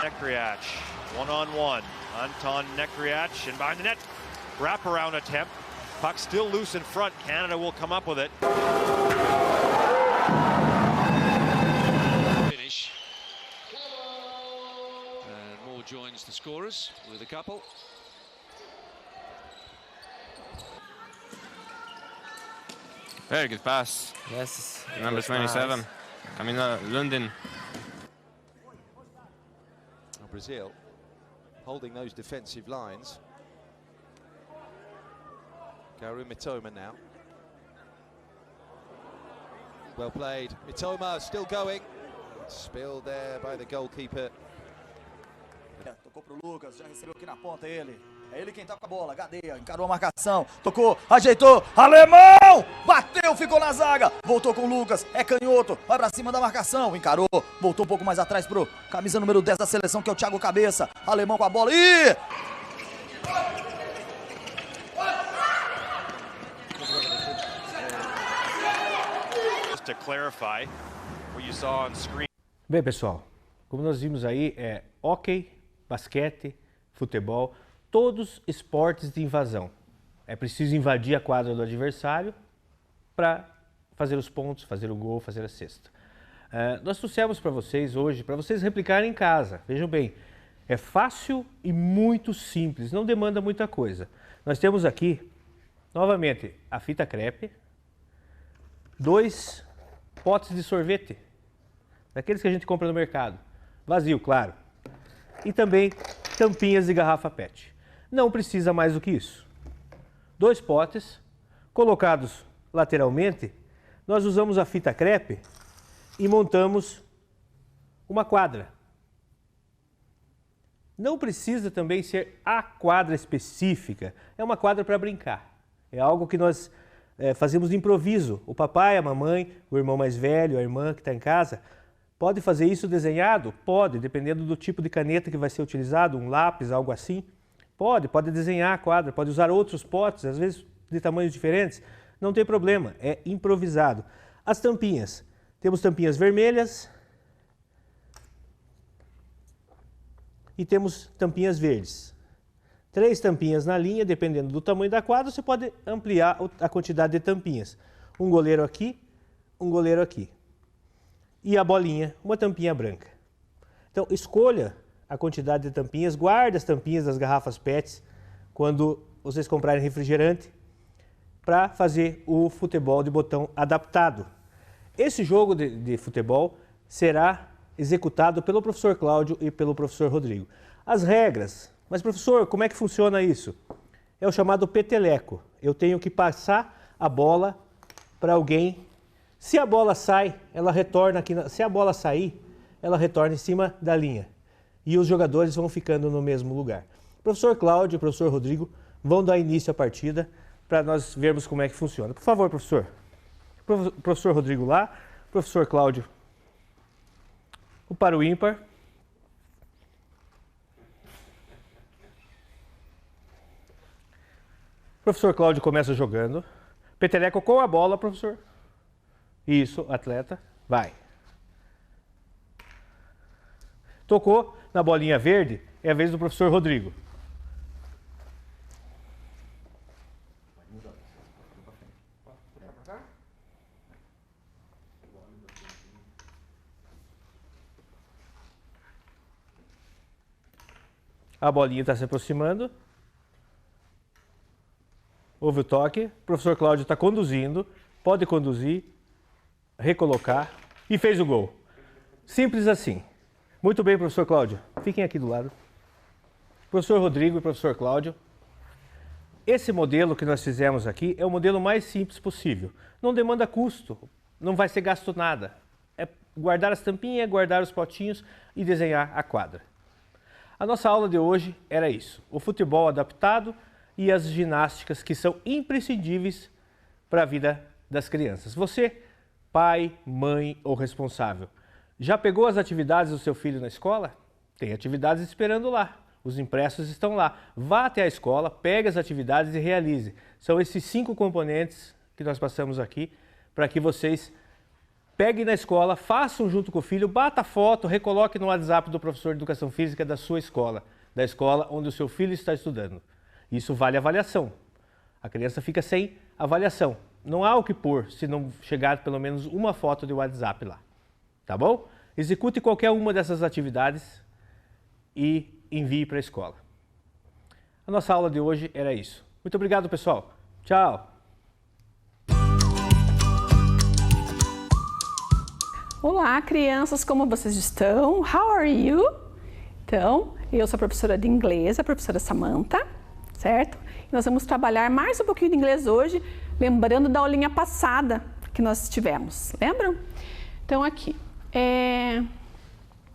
Nekriach, one-on-one. Anton Nekriach, and behind the net, wraparound attempt. Puck still loose in front. Canada will come up with it. Finish. And Moore joins the scorers with a couple. Very good pass. Yes. Number 27. Camila Lundin. Brazil holding those defensive lines. Kaoru Mitoma now. Well played. Mitoma still going. Spilled there by the goalkeeper. Tocou pro Lucas, já recebeu aqui na ponta ele. É ele quem tá com a bola, Gadeia, encarou a marcação, tocou, ajeitou, Alemão! Bateu, ficou na zaga, voltou com o Lucas, é canhoto, vai pra cima da marcação, encarou, voltou um pouco mais atrás pro camisa número 10 da seleção, que é o Thiago Cabeça. Alemão com a bola, e Just to clarify what you saw on screen. Bem, pessoal, como nós vimos aí, é hóquei, basquete, futebol, todos esportes de invasão. É preciso invadir a quadra do adversário para fazer os pontos, fazer o gol, fazer a cesta. Nós trouxemos para vocês hoje, para vocês replicarem em casa. Vejam bem, é fácil e muito simples, não demanda muita coisa. Nós temos aqui, novamente, a fita crepe, 2 potes de sorvete, daqueles que a gente compra no mercado, vazio, claro, e também tampinhas de garrafa PET. Não precisa mais do que isso. 2 potes, colocados lateralmente, nós usamos a fita crepe e montamos uma quadra. Não precisa também ser a quadra específica, é uma quadra para brincar. É algo que nós fazemos de improviso. O papai, a mamãe, o irmão mais velho, a irmã que está em casa, pode fazer isso desenhado? Pode, dependendo do tipo de caneta que vai ser utilizado, um lápis, algo assim. Pode desenhar a quadra, pode usar outros potes, às vezes de tamanhos diferentes. Não tem problema, é improvisado. As tampinhas. Temos tampinhas vermelhas e temos tampinhas verdes. 3 tampinhas na linha, dependendo do tamanho da quadra, você pode ampliar a quantidade de tampinhas. Um goleiro aqui, um goleiro aqui. E a bolinha, uma tampinha branca. Então, escolha a quantidade de tampinhas. Guarde as tampinhas das garrafas PETs quando vocês comprarem refrigerante para fazer o futebol de botão adaptado. Esse jogo de futebol será executado pelo professor Cláudio e pelo professor Rodrigo. As regras. Mas, professor, como é que funciona isso? É o chamado peteleco. Eu tenho que passar a bola para alguém. Se a bola sai, ela retorna aqui. Se a bola sair, ela retorna em cima da linha. E os jogadores vão ficando no mesmo lugar. O professor Cláudio e o professor Rodrigo vão dar início à partida para nós vermos como é que funciona. Por favor, professor. Professor Rodrigo lá, professor Cláudio o para o ímpar. Professor Cláudio começa jogando. Peteleco com a bola, professor. Isso, atleta. Vai. Tocou na bolinha verde, é a vez do professor Rodrigo. A bolinha está se aproximando. Houve o toque. O professor Cláudio está conduzindo. Pode conduzir, recolocar e fez o gol. Simples assim. Muito bem, professor Cláudio. Fiquem aqui do lado. Professor Rodrigo e professor Cláudio. Esse modelo que nós fizemos aqui é o modelo mais simples possível. Não demanda custo, não vai ser gasto nada. É guardar as tampinhas, guardar os potinhos e desenhar a quadra. A nossa aula de hoje era isso, o futebol adaptado e as ginásticas que são imprescindíveis para a vida das crianças. Você, pai, mãe ou responsável, já pegou as atividades do seu filho na escola? Tem atividades esperando lá, os impressos estão lá. Vá até a escola, pegue as atividades e realize. São esses 5 componentes que nós passamos aqui para que vocês peguem na escola, façam junto com o filho, bata foto, recoloque no WhatsApp do professor de Educação Física da sua escola, da escola onde o seu filho está estudando. Isso vale avaliação. A criança fica sem avaliação. Não há o que pôr se não chegar pelo menos uma foto de WhatsApp lá. Tá bom? Execute qualquer uma dessas atividades e envie para a escola. A nossa aula de hoje era isso. Muito obrigado, pessoal. Tchau! Olá, crianças, como vocês estão? How are you? Então, eu sou a professora de inglês, a professora Samantha, certo? E nós vamos trabalhar mais um pouquinho de inglês hoje, lembrando da aulinha passada que nós tivemos, lembram? Então, aqui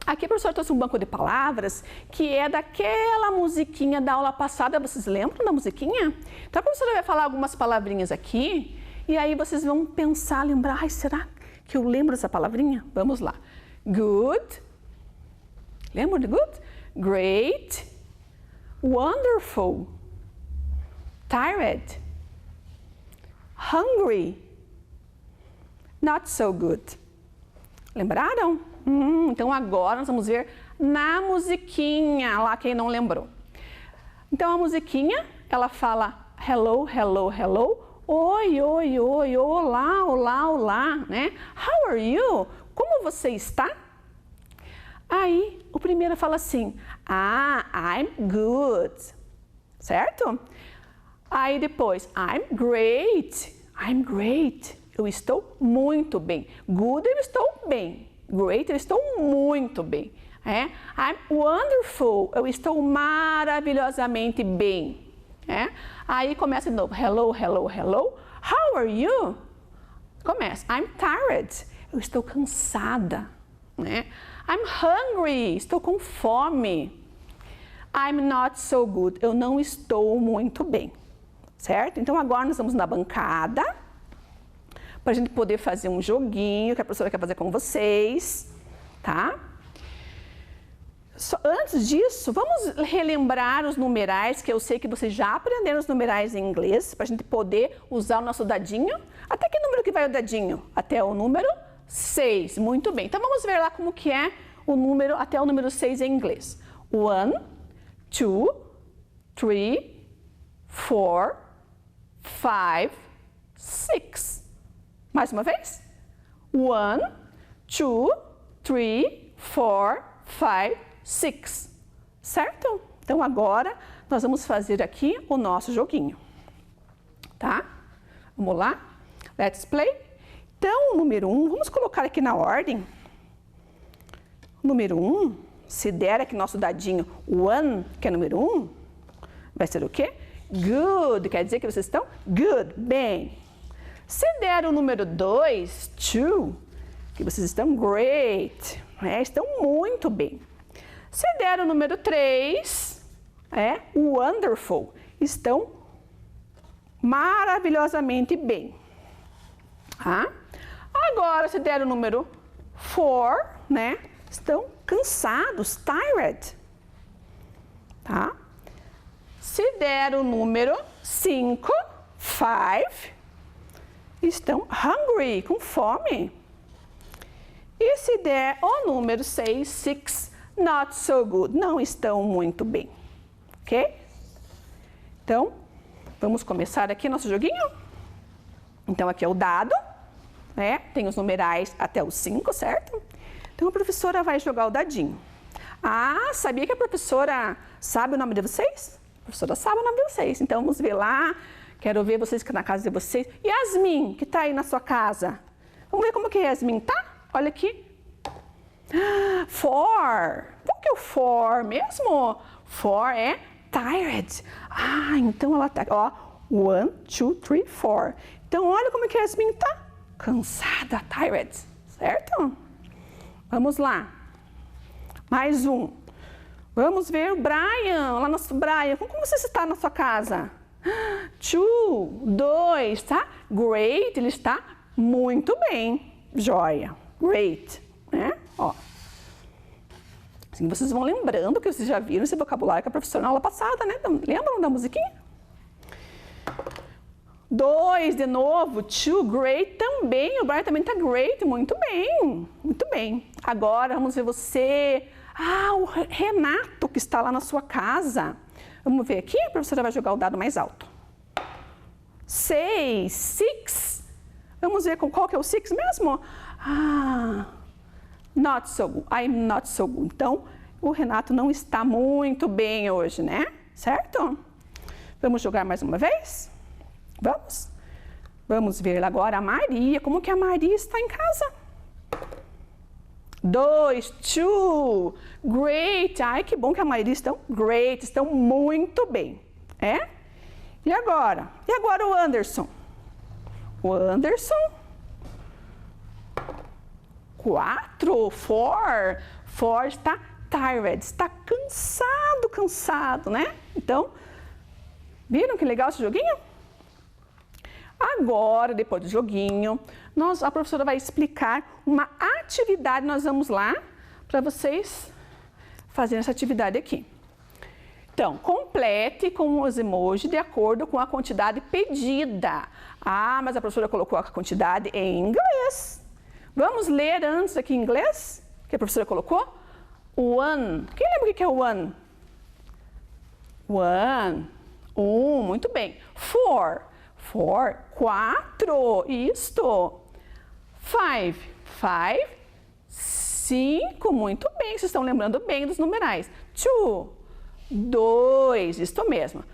a professora trouxe um banco de palavras que é daquela musiquinha da aula passada, vocês lembram da musiquinha? Então, a professora vai falar algumas palavrinhas aqui e aí vocês vão pensar, lembrar, ai, será que eu lembro essa palavrinha? Vamos lá. Good. Lembra de good? Great. Wonderful. Tired. Hungry. Not so good. Lembraram? Então agora nós vamos ver na musiquinha, lá quem não lembrou. Então a musiquinha, ela fala hello, hello, hello. Oi, oi, oi, olá, olá, olá, né? How are you? Como você está? Aí, o primeiro fala assim, I'm good, certo? Aí depois, I'm great, eu estou muito bem. Good, eu estou bem. Great, eu estou muito bem. I'm wonderful, eu estou maravilhosamente bem. Aí começa de novo, hello, hello, hello. How are you? Começa, I'm tired, eu estou cansada, né? I'm hungry, estou com fome. I'm not so good, eu não estou muito bem, certo? Então agora nós vamos na bancada, para a gente poder fazer um joguinho que a professora quer fazer com vocês, tá? Antes disso, vamos relembrar os numerais, que eu sei que vocês já aprenderam os numerais em inglês, para a gente poder usar o nosso dadinho. Até que número que vai o dadinho? Até o número 6. Muito bem. Então, vamos ver lá como que é o número, até o número 6 em inglês. 1, 2, 3, 4, 5, 6. Mais uma vez. 1, 2, 3, 4, 5, 6. certo? Então agora nós vamos fazer aqui o nosso joguinho, tá? Vamos lá? Let's play. Então, o número 1, vamos colocar aqui na ordem. O número 1, se der aqui nosso dadinho 1, que é número 1, vai ser o quê? Good, quer dizer que vocês estão good, bem. Se der o número 2, 2, que vocês estão great, estão muito bem. Se der o número 3, wonderful, estão maravilhosamente bem. Tá? Agora, se der o número 4, estão cansados, tired. Tá? Se der o número 5, 5, estão hungry, com fome. E se der o número 6, 6, not so good, não estão muito bem. Ok? Então, vamos começar aqui nosso joguinho? Então, aqui é o dado, tem os numerais até o 5, certo? Então, a professora vai jogar o dadinho. Ah, sabia que a professora sabe o nome de vocês? A professora sabe o nome de vocês. Então, vamos ver lá. Quero ver vocês que na casa de vocês. Yasmin, que está aí na sua casa. Vamos ver como que a Yasmin tá? Olha aqui. 4. Qual que é o 4 mesmo? 4 é tired. Ah, então ela tá, 1, 2, 3, 4. Então, olha como que a Yasmin tá. Cansada, tired. Certo? Vamos lá. Mais um. Vamos ver o Brian. Lá nosso Brian. Como você está na sua casa? 2, 2, tá? Great, ele está muito bem. Joia. Great. Assim vocês vão lembrando que vocês já viram esse vocabulário que a professora na aula passada, né? Lembram da musiquinha? 2, de novo. 2, great também. O Brian também está great. Muito bem. Muito bem. Agora vamos ver você. Ah, o Renato que está lá na sua casa. Vamos ver aqui. A professora vai jogar o dado mais alto. 6, 6. Vamos ver qual que é o 6 mesmo? Ah, not so good. I'm not so good. Então, o Renato não está muito bem hoje, né? Certo? Vamos jogar mais uma vez? Vamos? Vamos ver agora a Maria. Como que a Maria está em casa? 2, 2. Great. Ai, que bom que a Maria estão great. Estão muito bem. E agora? E agora o Anderson? O Anderson? 4, 4. 4 está tired. Está cansado, né? Então, viram que legal esse joguinho? Agora, depois do joguinho, a professora vai explicar uma atividade. Nós vamos lá para vocês fazerem essa atividade aqui. Então, complete com os emojis de acordo com a quantidade pedida. Ah, mas a professora colocou a quantidade em inglês. Vamos ler antes aqui em inglês, que a professora colocou? 1. Quem lembra o que é o 1? 1. Muito bem. 4. 4. Isto. 5. 5. Muito bem. Vocês estão lembrando bem dos numerais. 2. Isto mesmo.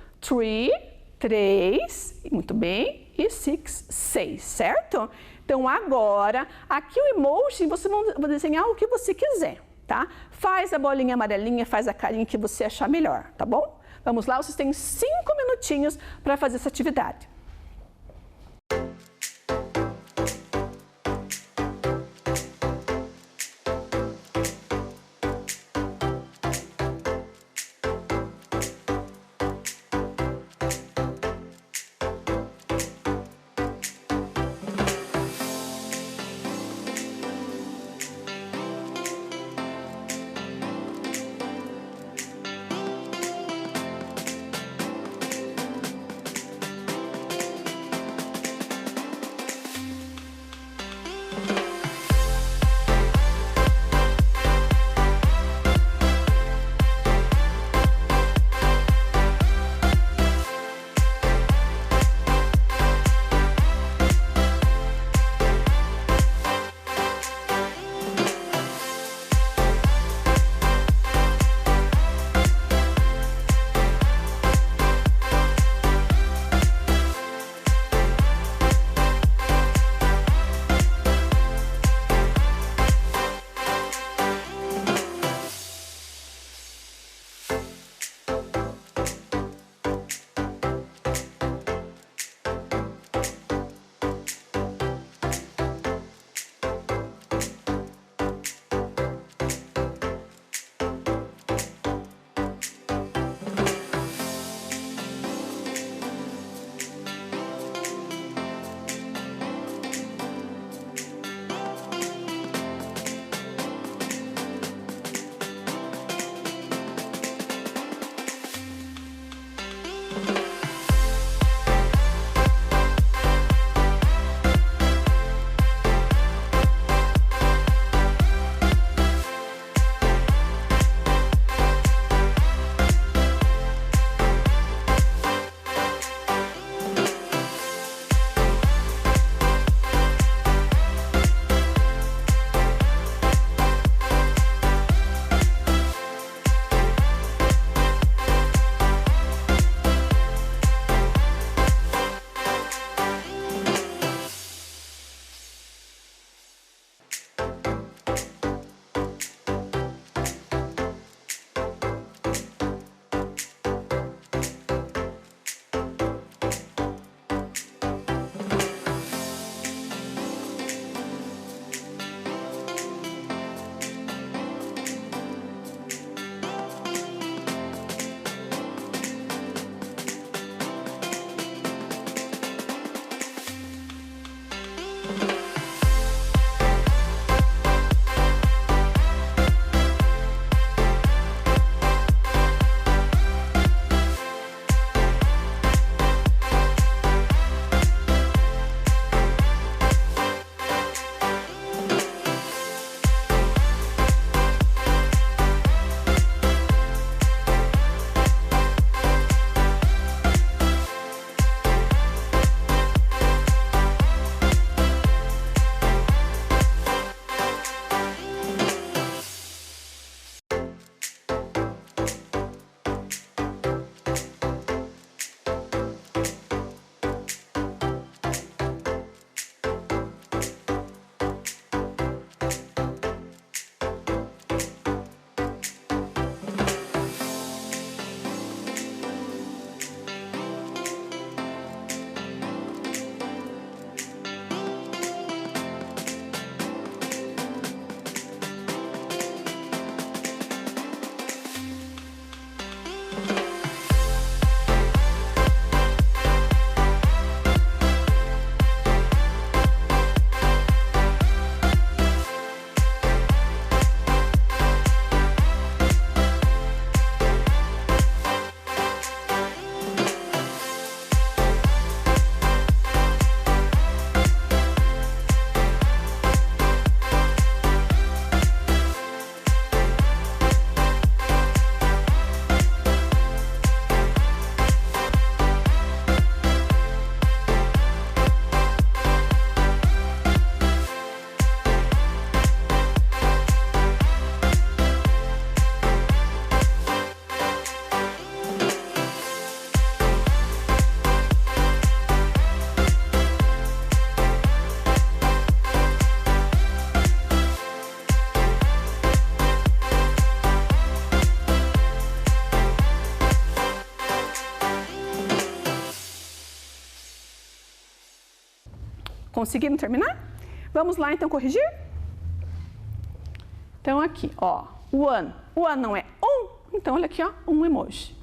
3. Muito bem. E 6. 6. Certo? Então, agora, aqui o emoji, você vai desenhar o que você quiser, tá? Faz a bolinha amarelinha, faz a carinha que você achar melhor, tá bom? Vamos lá, vocês têm 5 minutinhos para fazer essa atividade. Conseguiram terminar? Vamos lá, então, corrigir? Então, aqui, ó, one. One não é um, então, olha aqui, ó, um emoji.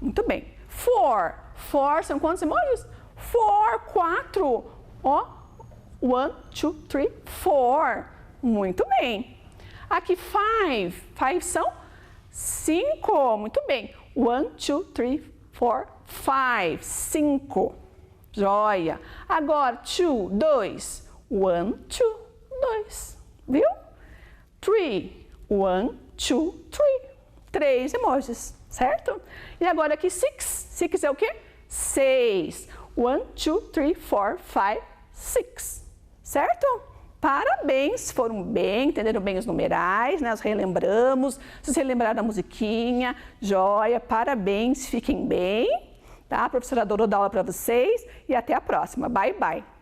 Muito bem. Four. Four são quantos emojis? Four, 4. Ó, 1, 2, 3, 4. Muito bem. Aqui, 5. 5 são 5. Muito bem. 1, 2, 3, 4, 5. 5. Joia. Agora, 2, 2. 1, 2, 2. Viu? 3. 1, 2, 3. 3 emojis, certo? E agora aqui, 6. 6 é o quê? 6. 1, 2, 3, 4, 5, 6. Certo? Parabéns, foram bem, entenderam bem os numerais, né? Nós relembramos, vocês relembraram a musiquinha, joia, parabéns, fiquem bem, tá? A professora adorou dar aula para vocês e até a próxima. Bye, bye.